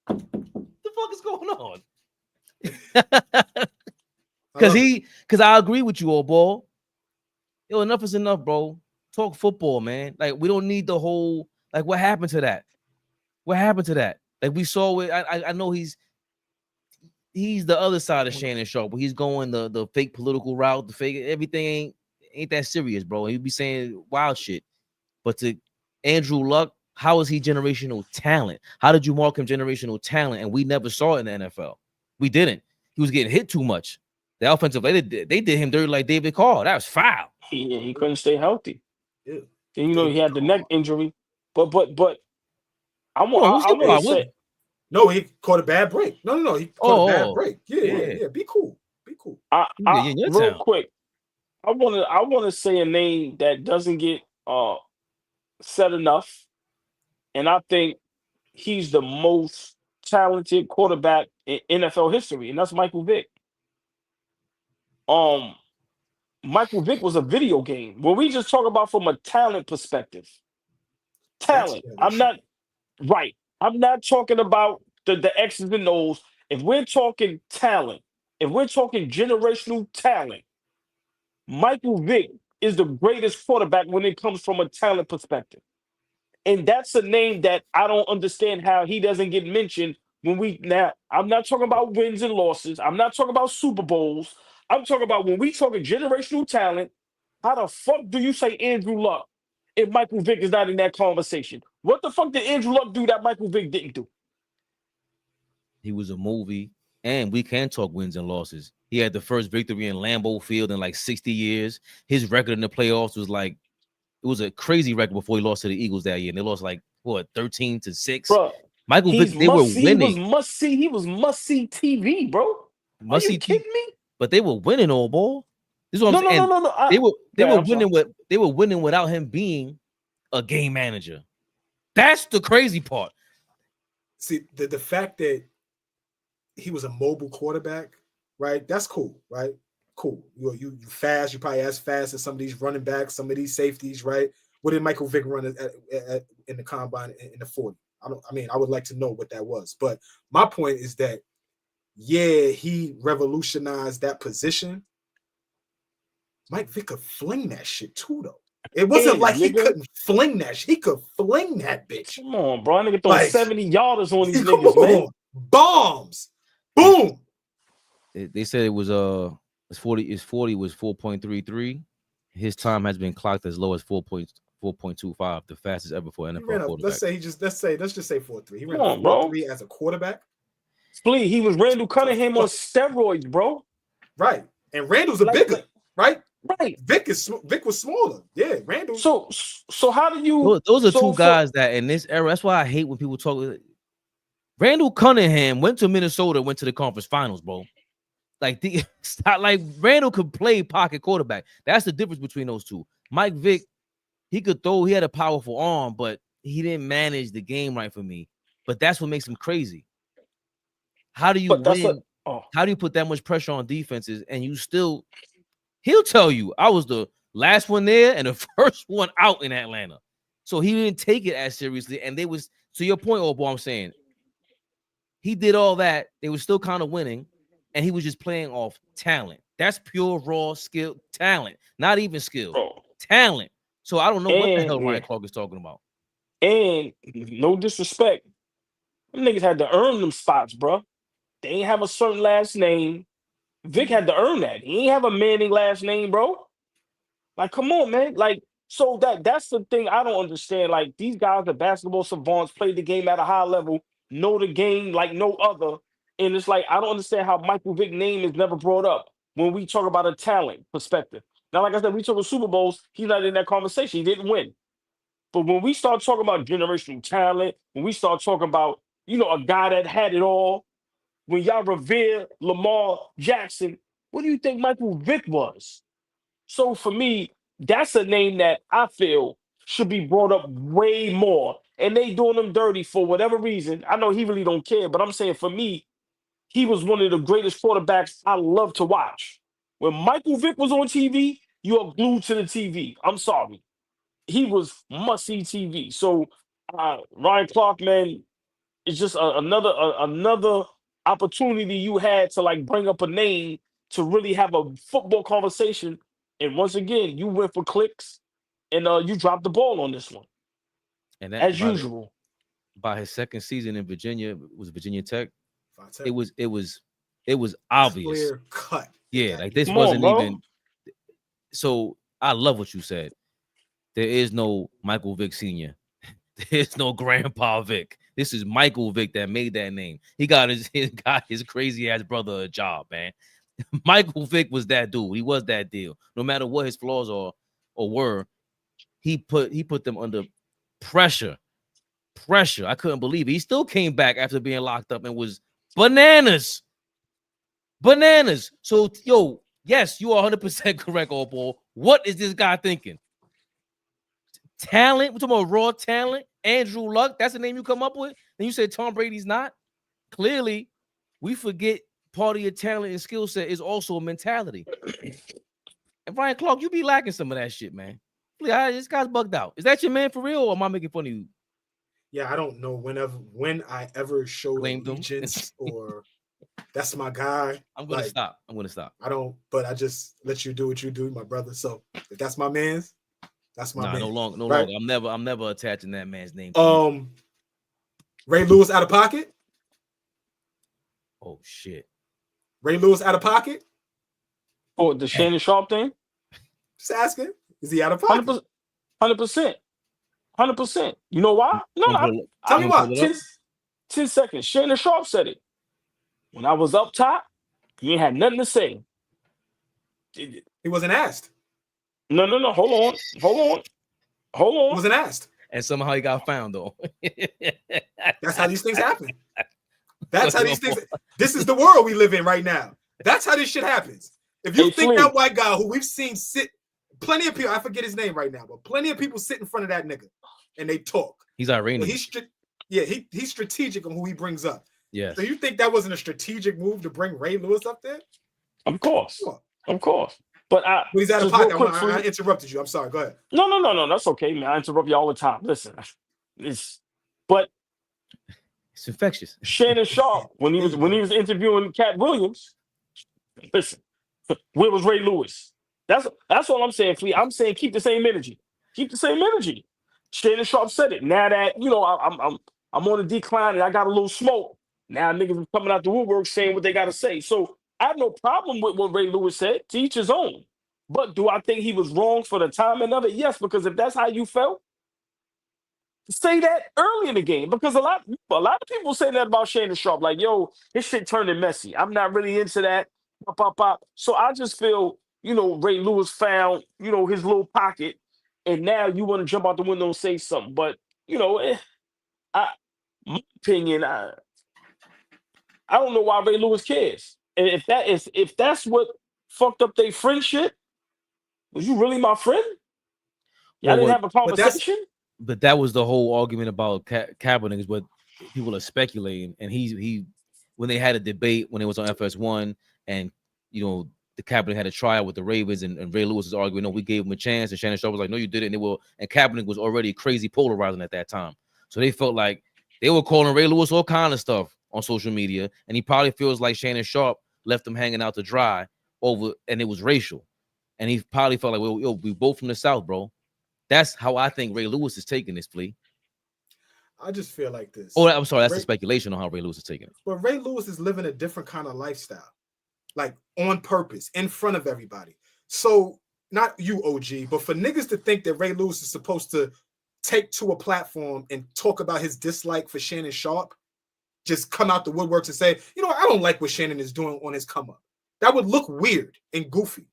Speaker 2: What the fuck is going on? Because I agree with you, AllBall. Yo, enough is enough, bro. Talk football, man. Like we don't need the whole. Like what happened to that? What happened to that? Like we saw it. I know he's the other side of Shannon Sharpe, but he's going the fake political route, the fake everything ain't that serious, bro. He'd be saying wild shit. But to Andrew Luck, how is he generational talent? How did you mark him generational talent? And we never saw it in the NFL. We didn't. He was getting hit too much. The offensive they did him dirty like David Carr. That was foul.
Speaker 1: He couldn't stay healthy. Yeah. And he had the neck injury. But I want to say
Speaker 4: no, he caught a bad break. No, he caught a bad break. Yeah. Be cool.
Speaker 1: Real quick, I want to say a name that doesn't get said enough, and I think he's the most talented quarterback in NFL history, and that's Michael Vick. Michael Vick was a video game. When we just talk about from a talent perspective, I'm not talking about the X's and O's. If we're talking talent, if we're talking generational talent, Michael Vick is the greatest quarterback when it comes from a talent perspective. And that's a name that I don't understand how he doesn't get mentioned I'm not talking about wins and losses. I'm not talking about Super Bowls. I'm talking about when we talking generational talent, how the fuck do you say Andrew Luck if Michael Vick is not in that conversation? What the fuck did Andrew Luck do that Michael Vick didn't do?
Speaker 2: He was a movie, and we can talk wins and losses. He had the first victory in Lambeau Field in like 60 years. His record in the playoffs was like, it was a crazy record before he lost to the Eagles that year. And they lost like, 13-6.
Speaker 1: Bro,
Speaker 2: Michael Vick, they were winning.
Speaker 1: He was must-see TV, bro. Are you kidding me?
Speaker 2: But they were winning, AllBall. This is what I'm saying. No. They were winning without him being a game manager. That's the crazy part.
Speaker 4: See, the fact that he was a mobile quarterback, right? That's cool, right? Cool. You fast. You probably as fast as some of these running backs, some of these safeties, right? What did Michael Vick run in the combine in the 40? I would like to know what that was. But my point is that, yeah, he revolutionized that position. Mike Vick could fling that shit too, though. It wasn't like he couldn't fling that shit. He could fling that bitch.
Speaker 1: Come on, bro. Nigga throw 70 yarders on these niggas, man.
Speaker 4: Bombs. Boom.
Speaker 2: They said it was 40 was 4.33. His time has been clocked as low as 4.25, the fastest ever for NFL quarterback.
Speaker 4: Let's just say 4.3. He ran 4.3 as a quarterback.
Speaker 1: Splee, he was Randall Cunningham on steroids, bro.
Speaker 4: Right. And Randall's a bigger, right?
Speaker 1: Right.
Speaker 4: Vick was smaller. Yeah, Randall.
Speaker 1: So how do you
Speaker 2: those are two guys that in this era, that's why I hate when people talk. Randall Cunningham went to Minnesota, went to the conference finals, bro. Like like Randall could play pocket quarterback. That's the difference between those two. Mike Vick, he could throw. He had a powerful arm, but he didn't manage the game right for me. But that's what makes him crazy. How do you win? How do you put that much pressure on defenses and you still? He'll tell you, I was the last one there and the first one out in Atlanta. So he didn't take it as seriously. And they was, to your point, AllBall, I'm saying, he did all that. They were still kind of winning. And he was just playing off talent. That's pure, raw skill, talent. Not even skill, talent. So I don't know what the hell Ryan Clark is talking about.
Speaker 1: And no disrespect, them niggas had to earn them spots, bro. They ain't have a certain last name. Vick had to earn that. He ain't have a Manning last name, bro. Like, come on, man. Like, so that's the thing I don't understand. Like, these guys are basketball savants, play the game at a high level, know the game like no other. And it's like, I don't understand how Michael Vick's name is never brought up when we talk about a talent perspective. Now, like I said, we talk about Super Bowls, he's not in that conversation. He didn't win. But when we start talking about generational talent, when we start talking about, a guy that had it all, when y'all revere Lamar Jackson, what do you think Michael Vick was? So for me, that's a name that I feel should be brought up way more. And they doing him dirty for whatever reason. I know he really don't care, but I'm saying for me, he was one of the greatest quarterbacks I love to watch. When Michael Vick was on TV, you are glued to the TV. I'm sorry. He was must-see TV. So Ryan Clark, man, it's just another opportunity you had to like bring up a name to really have a football conversation. And once again, you went for clicks and you dropped the ball on this one.
Speaker 2: And that,
Speaker 1: as usual.
Speaker 2: By his second season in Virginia, was Virginia Tech. It was obvious.
Speaker 4: Clear cut.
Speaker 2: Yeah, like this wasn't even. So I love what you said. There is no Michael Vick Sr. There's no Grandpa Vick. This is Michael Vick that made that name. He got his crazy ass brother a job, man. Michael Vick was that dude. He was that deal. No matter what his flaws are or were, he put them under pressure. I couldn't believe it. He still came back after being locked up and was bananas. So, yes, you are 100% correct, AllBall. What is this guy thinking? Talent? We're talking about raw talent. Andrew Luck, that's the name you come up with? Then you say Tom Brady's not? Clearly, we forget part of your talent and skill set is also a mentality. And Ryan Clark, you be lacking some of that shit, man. This guy's bugged out. Is that your man for real, or am I making fun of you?
Speaker 4: Yeah, I don't know when I ever showed allegiance or that's my guy.
Speaker 2: I'm gonna stop.
Speaker 4: I don't, but I just let you do what you do, my brother. So if that's my man's, that's my man.
Speaker 2: No longer. I'm never attaching that man's name.
Speaker 4: Ray Lewis out of pocket.
Speaker 2: Oh shit.
Speaker 4: Ray Lewis out of pocket.
Speaker 1: Oh, the Shannon Sharpe thing.
Speaker 4: Just asking, is he out of pocket?
Speaker 1: 100%. 100%. You know why? No,
Speaker 4: tell me why.
Speaker 1: 10 seconds. Shannon Sharpe said it. When I was up top, he ain't had nothing to say.
Speaker 4: He wasn't asked.
Speaker 1: No. Hold on.
Speaker 4: He wasn't asked.
Speaker 2: And somehow he got found, though.
Speaker 4: That's how these things happen. That's how these things. This is the world we live in right now. That's how this shit happens. If you think that white guy who we've seen sit, plenty of people, I forget his name right now, but plenty of people sit in front of that nigga and they talk.
Speaker 2: He's Iranian.
Speaker 4: He's strategic on who he brings up.
Speaker 2: Yeah.
Speaker 4: So you think that wasn't a strategic move to bring Ray Lewis up there?
Speaker 1: Of course. But
Speaker 4: he's out of pocket. I interrupted you. I'm sorry. Go ahead.
Speaker 1: No. That's okay, man. I interrupt you all the time. Listen, it's
Speaker 2: infectious.
Speaker 1: Shannon Sharpe, when he was interviewing Cat Williams, listen, where was Ray Lewis? That's all I'm saying, Flea. I'm saying keep the same energy. Shannon Sharpe said it. Now that I'm on a decline and I got a little smoke. Now niggas are coming out the woodwork saying what they got to say. So I have no problem with what Ray Lewis said. To each his own. But do I think he was wrong for the timing of it? Yes, because if that's how you felt, say that early in the game. Because a lot of people say that about Shannon Sharpe. Like, yo, his shit turning messy. I'm not really into that. So I just feel, Ray Lewis found, his little pocket. And now you want to jump out the window and say something. But, my opinion, I don't know why Ray Lewis cares. And if that's what fucked up their friendship, was you really my friend? Y'all didn't have a conversation?
Speaker 2: But that was the whole argument about Kaepernick is what people are speculating. And he when they had a debate when it was on FS1, and you know the Kaepernick had a trial with the Ravens, and Ray Lewis was arguing, no, we gave him a chance, and Shannon Sharpe was like, no, you didn't. And Kaepernick was already crazy polarizing at that time, so they felt like they were calling Ray Lewis all kind of stuff on social media, and he probably feels like Shannon Sharpe left him hanging out to dry over, and it was racial, and he probably felt like, well, yo, we both from the South, bro. That's how I think Ray Lewis is taking this plea.
Speaker 4: I just feel like this.
Speaker 2: Oh, I'm sorry. That's the speculation on how Ray Lewis is taking it.
Speaker 4: But Ray Lewis is living a different kind of lifestyle, like on purpose, in front of everybody. So not you, OG, but for niggas to think that Ray Lewis is supposed to take to a platform and talk about his dislike for Shannon Sharpe, just come out the woodworks and say, you know, I don't like what Shannon is doing on his come up. That would look weird and goofy.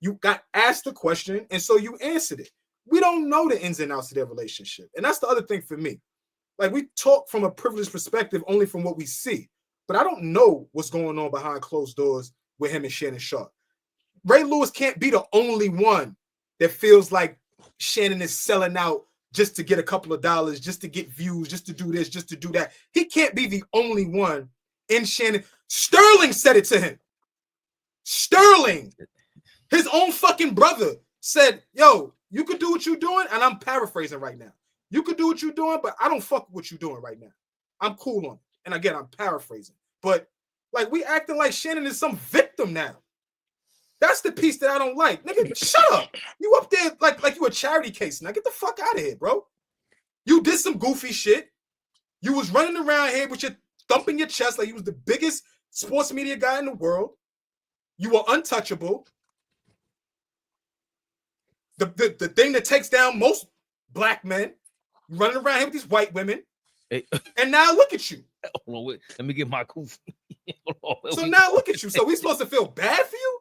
Speaker 4: You got asked the question, and so you answered it. We don't know the ins and outs of their relationship. And that's the other thing for me. Like, we talk from a privileged perspective only from what we see, but I don't know what's going on behind closed doors with him and Shannon Sharpe. Ray Lewis can't be the only one that feels like Shannon is selling out just to get a couple of dollars, just to get views, just to do this, just to do that. He can't be the only one in Shannon. Sterling said it to him. Sterling, his own fucking brother, said, yo, you could do what you're doing, and I'm paraphrasing right now. You could do what you're doing, but I don't fuck with what you're doing right now. I'm cool on it. And again, I'm paraphrasing. But like, we acting like Shannon is some victim now. That's the piece that I don't like. Nigga, shut up. You up there like you a charity case. Now get the fuck out of here, bro. You did some goofy shit. You was running around here with your thumping your chest like you was the biggest sports media guy in the world. You were untouchable. The thing that takes down most black men, running around here with these white women.
Speaker 2: Hey.
Speaker 4: And now look at you.
Speaker 2: Hold on, wait. Let me get my cool.
Speaker 4: So now look at you. So we supposed to feel bad for you?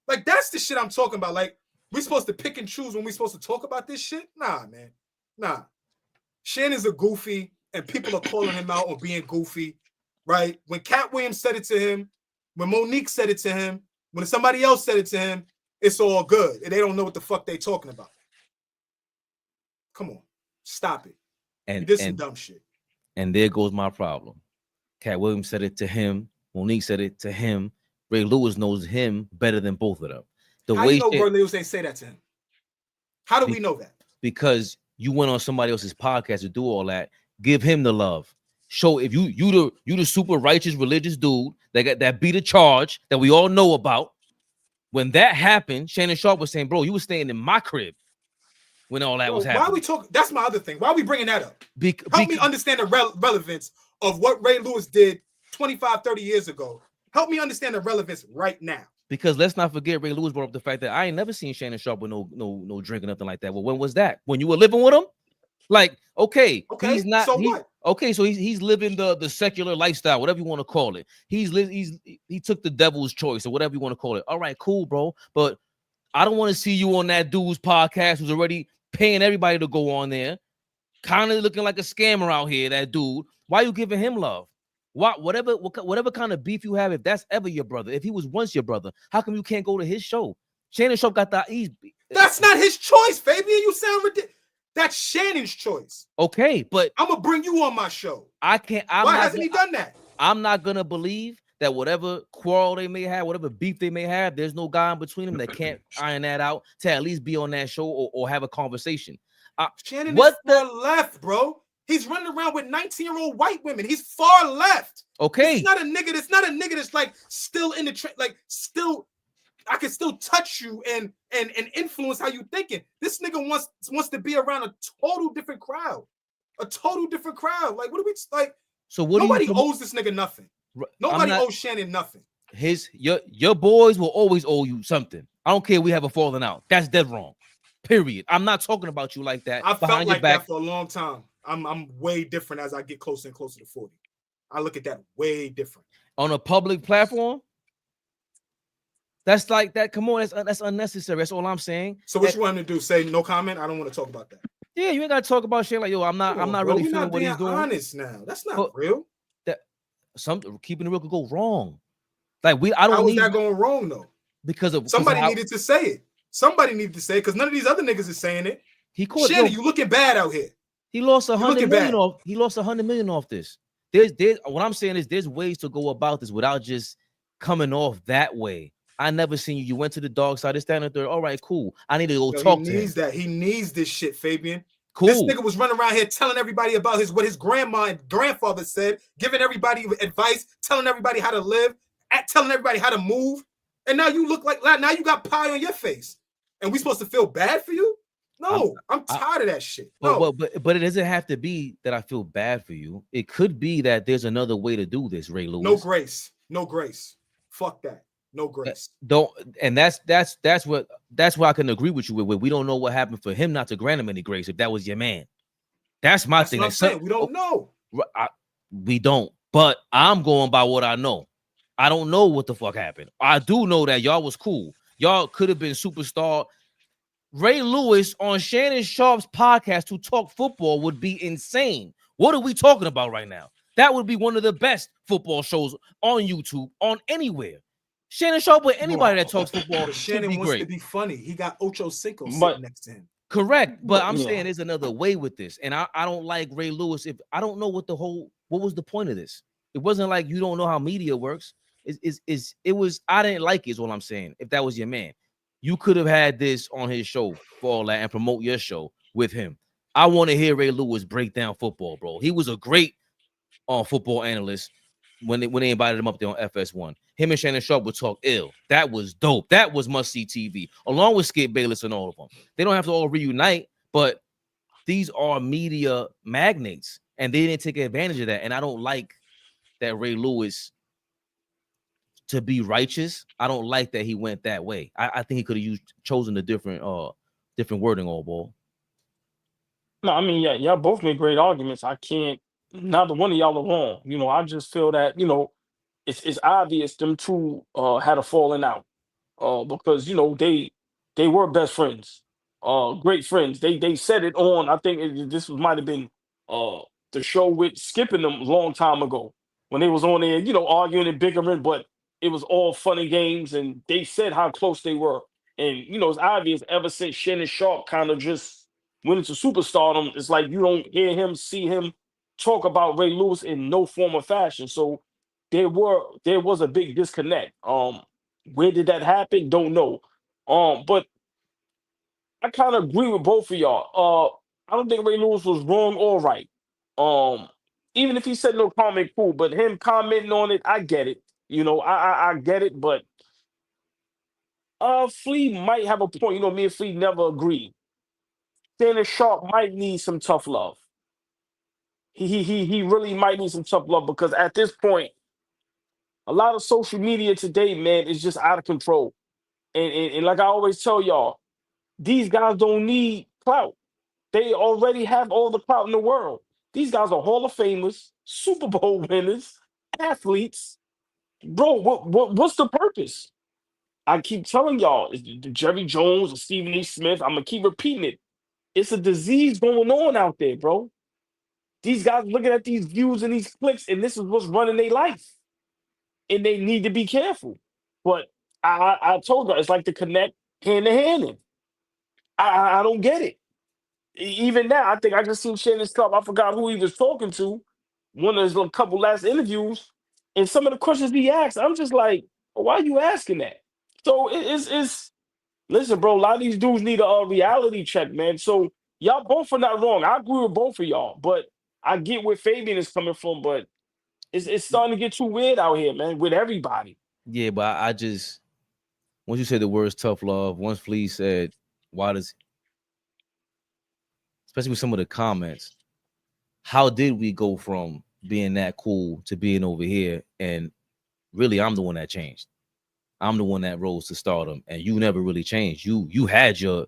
Speaker 4: Like, that's the shit I'm talking about. Like, we supposed to pick and choose when we supposed to talk about this shit? Nah, man. Nah. Shannon's a goofy, and people are calling him out on being goofy, right? When Cat Williams said it to him, when Monique said it to him, when somebody else said it to him, it's all good. And they don't know what the fuck they talking about. Come on. Stop it. You did some dumb shit.
Speaker 2: And there goes my problem. Cat Williams said it to him. Monique said it to him. Ray Lewis knows him better than both of them.
Speaker 4: How do you know Ray Lewis ain't say that to him? How do we know that? Because
Speaker 2: you went on somebody else's podcast to do all that. Give him the love. Show if you the super righteous religious dude that beat a charge that we all know about. When that happened, Shannon Sharpe was saying, bro, you were staying in my crib when all that was happening.
Speaker 4: Why are we talking? That's my other thing. Why are we bringing that up? Help me understand the relevance of what Ray Lewis did 25, 30 years ago. Help me understand the relevance right now.
Speaker 2: Because let's not forget, Ray Lewis brought up the fact that I ain't never seen Shannon Sharpe with no drink or nothing like that. Well, when was that? When you were living with him? Like, okay, he's not. So what? Okay, so he's living the secular lifestyle, whatever you want to call it. He took the devil's choice or whatever you want to call it. All right, cool, bro. But I don't want to see you on that dude's podcast who's already paying everybody to go on there, kind of looking like a scammer out here. That dude. Why are you giving him love? Whatever kind of beef you have, if that's ever your brother, if he was once your brother, how come you can't go to his show? Shannon Sharpe got that easy.
Speaker 4: That's not his choice, Fabian. You sound ridiculous. That's Shannon's choice.
Speaker 2: Okay, but
Speaker 4: I'm gonna bring you on my show.
Speaker 2: I can't.
Speaker 4: Why hasn't he done that?
Speaker 2: I'm not gonna believe that whatever quarrel they may have, whatever beef they may have, there's no guy in between them that can't iron that out to at least be on that show or have a conversation.
Speaker 4: Shannon is far left, bro. He's running around with 19-year-old white women. He's far left.
Speaker 2: Okay.
Speaker 4: It's not a nigga. It's not a nigga that's like still in the like still. I can still touch you and influence how you thinking. This nigga wants to be around a total different crowd. A total different crowd. Like, what do we like?
Speaker 2: So what?
Speaker 4: Nobody owes this nigga nothing. Nobody owes Shannon nothing.
Speaker 2: Your boys will always owe you something. I don't care if we have a falling out. That's dead wrong. Period. I'm not talking about you like that.
Speaker 4: I felt like that for a long time. I'm way different as I get closer and closer to 40. I look at that way different.
Speaker 2: On a public platform? That's like that. Come on, that's unnecessary. That's all I'm saying.
Speaker 4: So what you want him to do? Say no comment? I don't want to talk about that.
Speaker 2: Yeah, you ain't gotta talk about shit like, yo, I'm not really feeling what he's doing.
Speaker 4: Honest now. That's not real.
Speaker 2: That keeping it real could go wrong. Like I don't
Speaker 4: How was
Speaker 2: need
Speaker 4: that going wrong though?
Speaker 2: because of
Speaker 4: Somebody needed to say it. Somebody needed to say it because none of these other niggas is saying it.
Speaker 2: he caught
Speaker 4: Shannon, you looking bad out here.
Speaker 2: he lost $100
Speaker 4: looking
Speaker 2: million
Speaker 4: bad.
Speaker 2: off. He lost $100 million off this. There's what I'm saying is there's ways to go about this without just coming off that way. I never seen you. You went to the dog side. It's standing there. All right, cool. I need to go talk to him.
Speaker 4: He needs that. He needs this shit, Fabian.
Speaker 2: Cool.
Speaker 4: This nigga was running around here telling everybody about what his grandma and grandfather said, giving everybody advice, telling everybody how to live, telling everybody how to move. And now you look like now you got pie on your face. And we supposed to feel bad for you? No, I'm tired of that shit. No.
Speaker 2: But it doesn't have to be that I feel bad for you. It could be that there's another way to do this, Ray Lewis.
Speaker 4: No grace. No grace. Fuck that. No grace.
Speaker 2: That's why I can agree with you with. We don't know what happened for him not to grant him any grace if that was your man. That's my thing.
Speaker 4: What I'm saying. We don't know.
Speaker 2: We don't. But I'm going by what I know. I don't know what the fuck happened. I do know that y'all was cool. Y'all could have been superstar. Ray Lewis on Shannon Sharpe's podcast to talk football would be insane. What are we talking about right now? That would be one of the best football shows on YouTube, on anywhere. Shannon Sharpe with anybody that talks football.
Speaker 4: Shannon wants to be funny. He got Ocho Cinco sitting next to him.
Speaker 2: Correct, but I'm saying there's another way with this, and I don't like Ray Lewis. If I don't know what was the point of this? It wasn't like you don't know how media works. It was I didn't like it, is what I'm saying. If that was your man, you could have had this on his show for all that and promote your show with him. I want to hear Ray Lewis break down football, bro. He was a great football analyst when they invited him up there on FS1. Him and Shannon Sharpe would talk ill. That was dope. That was must-see TV, along with Skip Bayless and all of them. They don't have to all reunite, but these are media magnates, and they didn't take advantage of that. And I don't like that Ray Lewis, to be righteous, I don't like that he went that way. I think he could have chosen a different wording, AllBall.
Speaker 1: No, I mean, yeah, y'all both made great arguments. I can't. Neither one of y'all are wrong. You know, I just feel that it's obvious them two had a falling out because they were best friends, great friends. They said it on. I think this might have been the show with Skip and them a long time ago when they was on there, arguing and bickering, but it was all fun and games, and they said how close they were. And it's obvious ever since Shannon Sharpe kind of just went into superstardom, it's like you don't hear him, see him talk about Ray Lewis in no form or fashion. So there was a big disconnect. Where did that happen? Don't know. But I kind of agree with both of y'all. I don't think Ray Lewis was wrong or right. Even if he said no comment, cool. But him commenting on it, I get it. I get it. But Flea might have a point. Me and Flea never agree. Shannon Sharpe might need some tough love. He really might need some tough love because at this point, a lot of social media today, man, is just out of control. And like I always tell y'all, these guys don't need clout. They already have all the clout in the world. These guys are Hall of Famers, Super Bowl winners, athletes. Bro, what's the purpose? I keep telling y'all, it's the Jerry Jones or Stephen A. Smith. I'm going to keep repeating it. It's a disease going on out there, bro. These guys looking at these views and these clicks, and this is what's running their life. And they need to be careful. But I told her, it's like to connect hand to hand. In. I don't get it. Even now, I think I just seen Shannon Sharpe. I forgot who he was talking to. One of his couple last interviews. And some of the questions he asked, I'm just like, why are you asking that? So it's listen, bro, a lot of these dudes need a reality check, man. So y'all both are not wrong. I agree with both of y'all, but I get where Fabian is coming from, but it's starting to get too weird out here, man, with everybody.
Speaker 2: Yeah, but I just, once you said the words tough love, once Flea said, especially with some of the comments, how did we go from being that cool to being over here? And really, I'm the one that changed. I'm the one that rose to stardom, and you never really changed. You had your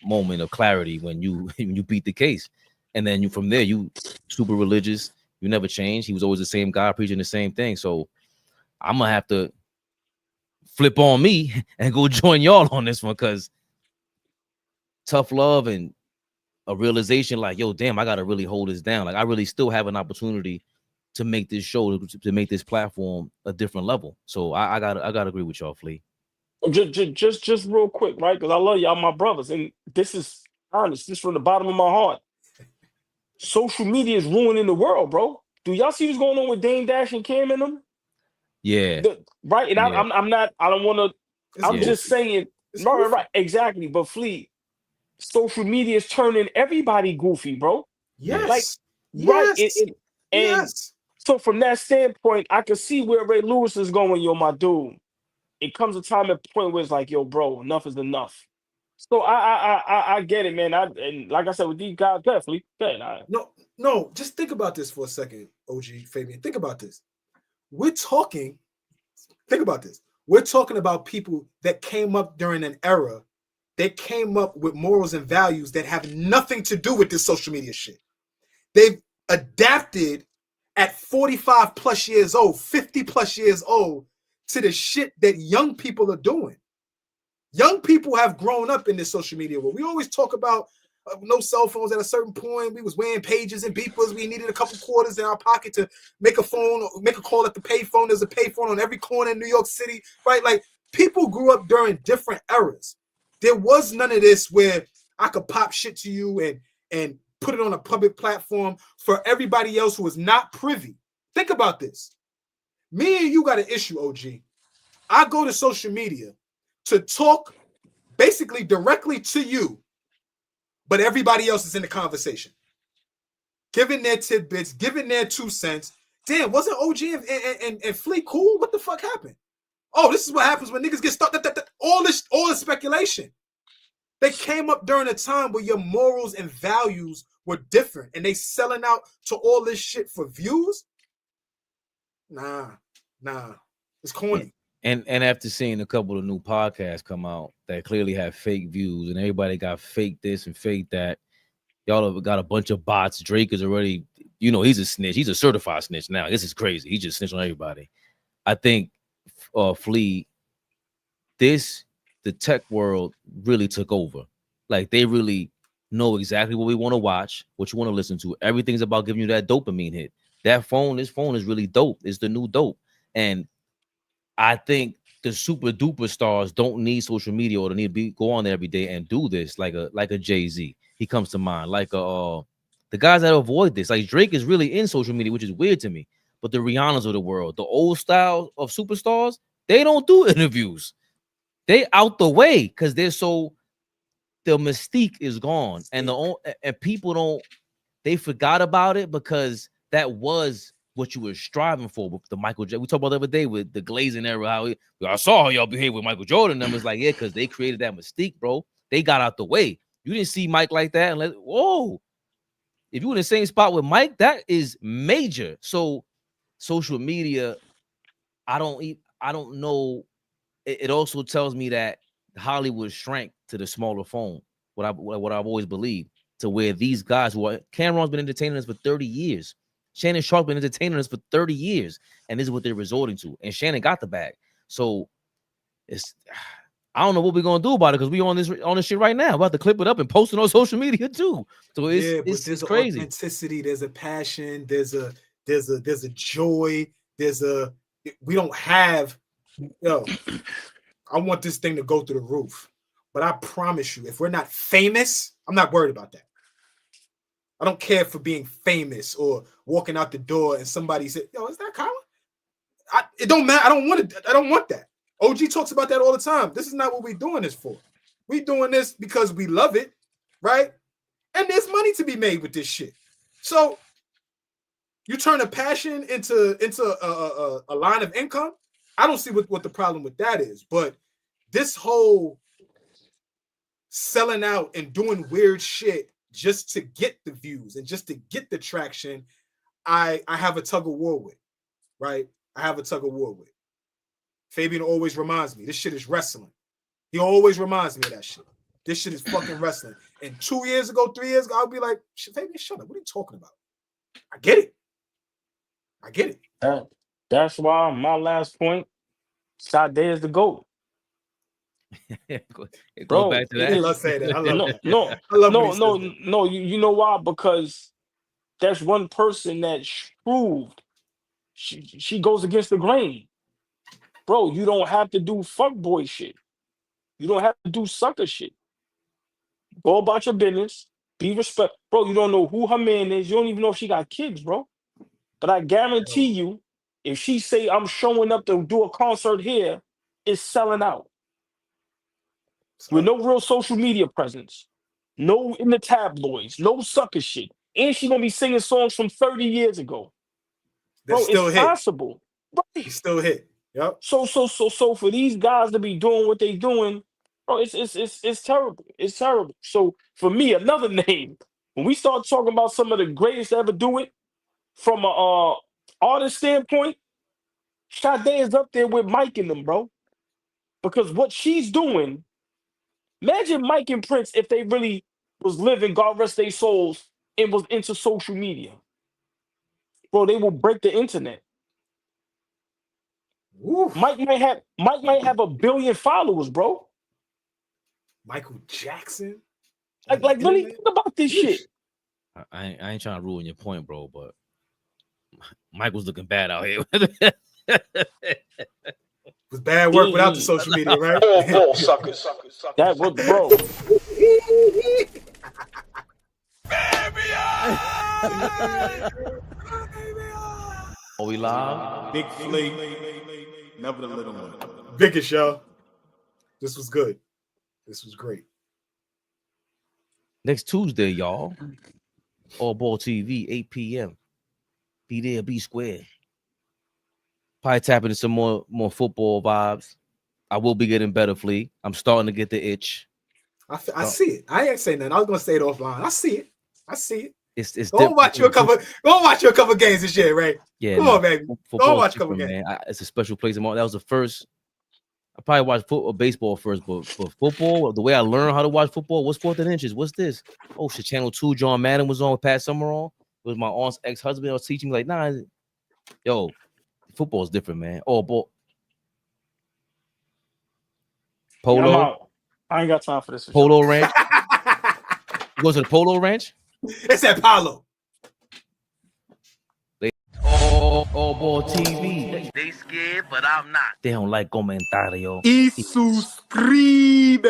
Speaker 2: moment of clarity when you beat the case, and then from there you super religious. You never changed. He was always the same guy preaching the same thing. So I'm gonna have to flip on me and go join y'all on this one, because tough love and a realization like, yo, damn, I gotta really hold this down. Like I really still have an opportunity to make this show, to make this platform a different level. So I gotta agree with y'all, Flea.
Speaker 1: Just real quick, right? Because I love y'all, my brothers, and this is honest. This from the bottom of my heart. Social media is ruining the world, bro. Do y'all see what's going on with Dame Dash and Cam and them?
Speaker 2: Yeah.
Speaker 1: Right. And
Speaker 2: Yeah.
Speaker 1: I'm not. I don't want to. I'm just saying. Right. Exactly. But Flea, social media is turning everybody goofy, bro.
Speaker 4: Yes.
Speaker 1: Like,
Speaker 4: yes.
Speaker 1: right. And so from that standpoint, I can see where Ray Lewis is going, yo, my dude. It comes a time at point where it's like, yo, bro, enough is enough. So I get it, man. And like I said, with these guys, definitely.
Speaker 4: No, just think about this for a second, OG Fabian. Think about this. Think about this. We're talking about people that came up during an era. They came up with morals and values that have nothing to do with this social media shit. They've adapted at 45 plus years old, 50 plus years old to the shit that young people are doing. Young people have grown up in this social media world. We always talk about no cell phones at a certain point. We was wearing pages and beepers. We needed a couple quarters in our pocket to make a call at the payphone. There's a payphone on every corner in New York City, right? Like, people grew up during different eras. There was none of this where I could pop shit to you and put it on a public platform for everybody else who is not privy. Think about this. Me and you got an issue, OG. I go to social media to talk basically directly to you, but everybody else is in the conversation, giving their tidbits, giving their 2 cents. Damn, wasn't OG and Flea cool? What the fuck happened? Oh, this is what happens when niggas get stuck. All this speculation. They came up during a time where your morals and values were different, and they selling out to all this shit for views. Nah, it's corny.
Speaker 2: And after seeing a couple of new podcasts come out that clearly have fake views, and everybody got fake this and fake that, y'all have got a bunch of bots. Drake is already, he's a snitch. He's a certified snitch now. This is crazy. He just snitched on everybody. I think Flea, the tech world really took over. Like, they really know exactly what we want to watch, what you want to listen to. Everything's about giving you that dopamine hit. This phone is really dope. It's the new dope. And I think the super duper stars don't need social media or they need to go on there every day and do this, like a Jay-Z. He comes to mind. Like the guys that avoid this. Like, Drake is really in social media, which is weird to me. But the Rihannas of the world, the old style of superstars, they don't do interviews. They out the way because the mystique is gone, and people they forgot about it because that was what you were striving for with the Michael Jordan. We talked about the other day with the Glazing era, how I saw how y'all behave with Michael Jordan. Numbers like, yeah, because they created that mystique, bro. They got out the way. You didn't see Mike like that, and whoa. If you were in the same spot with Mike, that is major. So social media, I don't know. It also tells me that Hollywood shrank to the smaller phone. What I've always believed, to where these guys Cameron's been entertaining us for 30 years. Shannon Sharpe been entertaining us for 30 years, and this is what they're resorting to. And Shannon got the bag. So I don't know what we're gonna do about it because we on this shit right now. We're about to clip it up and post it on social media too. So it's crazy.
Speaker 4: Authenticity, there's a passion, there's a joy, we don't have, I want this thing to go through the roof. But I promise you, if we're not famous, I'm not worried about that. I don't care for being famous or walking out the door and somebody said, "Yo, is that Colin?" It don't matter. I don't want that. OG talks about that all the time. This is not what we're doing this for. We're doing this because we love it, right? And there's money to be made with this shit. So you turn a passion into a line of income. I don't see what the problem with that is. But this whole selling out and doing weird shit just to get the views and just to get the traction, I have a tug of war with, right? I have a tug of war with. Fabian always reminds me, this shit is wrestling. He always reminds me of that shit. This shit is fucking wrestling. And 2 years ago, 3 years ago, I'll be like, Fabian, shut up. What are you talking about? I get it.
Speaker 1: That's why my last point, Sade is the GOAT.
Speaker 2: Go back to that.
Speaker 4: I love saying that. I love that.
Speaker 1: No. You know why? Because there's one person that proved she goes against the grain. Bro, you don't have to do fuckboy shit. You don't have to do sucker shit. Go about your business. Be respect. Bro, you don't know who her man is. You don't even know if she got kids, bro. But I guarantee you, if she say I'm showing up to do a concert here, it's selling out. With no real social media presence. No in the tabloids. No sucker shit. And she gonna be singing songs from 30 years ago. Bro, it's possible. Right.
Speaker 4: It's still hit. Yep.
Speaker 1: So for these guys to be doing what they doing, bro, it's terrible. It's terrible. So for me, another name, when we start talking about some of the greatest to ever do it, from a artist standpoint, Sade is up there with Mike and them, bro. Because what she's doing, imagine Mike and Prince if they really was living, God rest their souls, and was into social media. Bro, they will break the internet.
Speaker 4: Oof.
Speaker 1: Mike might have 1 billion followers, bro.
Speaker 4: Michael Jackson.
Speaker 1: Like really think about this shit.
Speaker 2: I ain't trying to ruin your point, bro, but Michael's looking bad out here.
Speaker 4: It was bad work without the social media, right?
Speaker 1: Oh, sucker. That was, bro.
Speaker 2: Are we live?
Speaker 6: Big Flea, never the little one.
Speaker 4: Biggest y'all. This was good. This was great.
Speaker 2: Next Tuesday, y'all. AllBall TV, 8 p.m. Be there, be square. Probably tapping into some more football vibes. I will be getting better, Flea. I'm starting to get the itch.
Speaker 4: I see it. I ain't saying nothing. I was gonna say it offline. I see it.
Speaker 2: It's
Speaker 4: go watch you a couple games this year, right?
Speaker 2: Yeah,
Speaker 4: come on, baby. Go watch a couple games.
Speaker 2: Man. It's a special place. That was the first. I probably watched football, baseball first, but football, the way I learned how to watch football, what's 4th and Inches? What's this? Oh shit, Channel 2, John Madden was on with Pat Summerall. It was my aunt's ex-husband. I was teaching me like, nah, yo, football is different, man. Oh, ball. Polo.
Speaker 1: Yeah, I ain't got time for this.
Speaker 2: Polo Ranch. You go to the Polo Ranch?
Speaker 4: It's at Palo.
Speaker 2: AllBall TV. They scared, but I'm not. They don't like comentario.
Speaker 6: Y suscribe.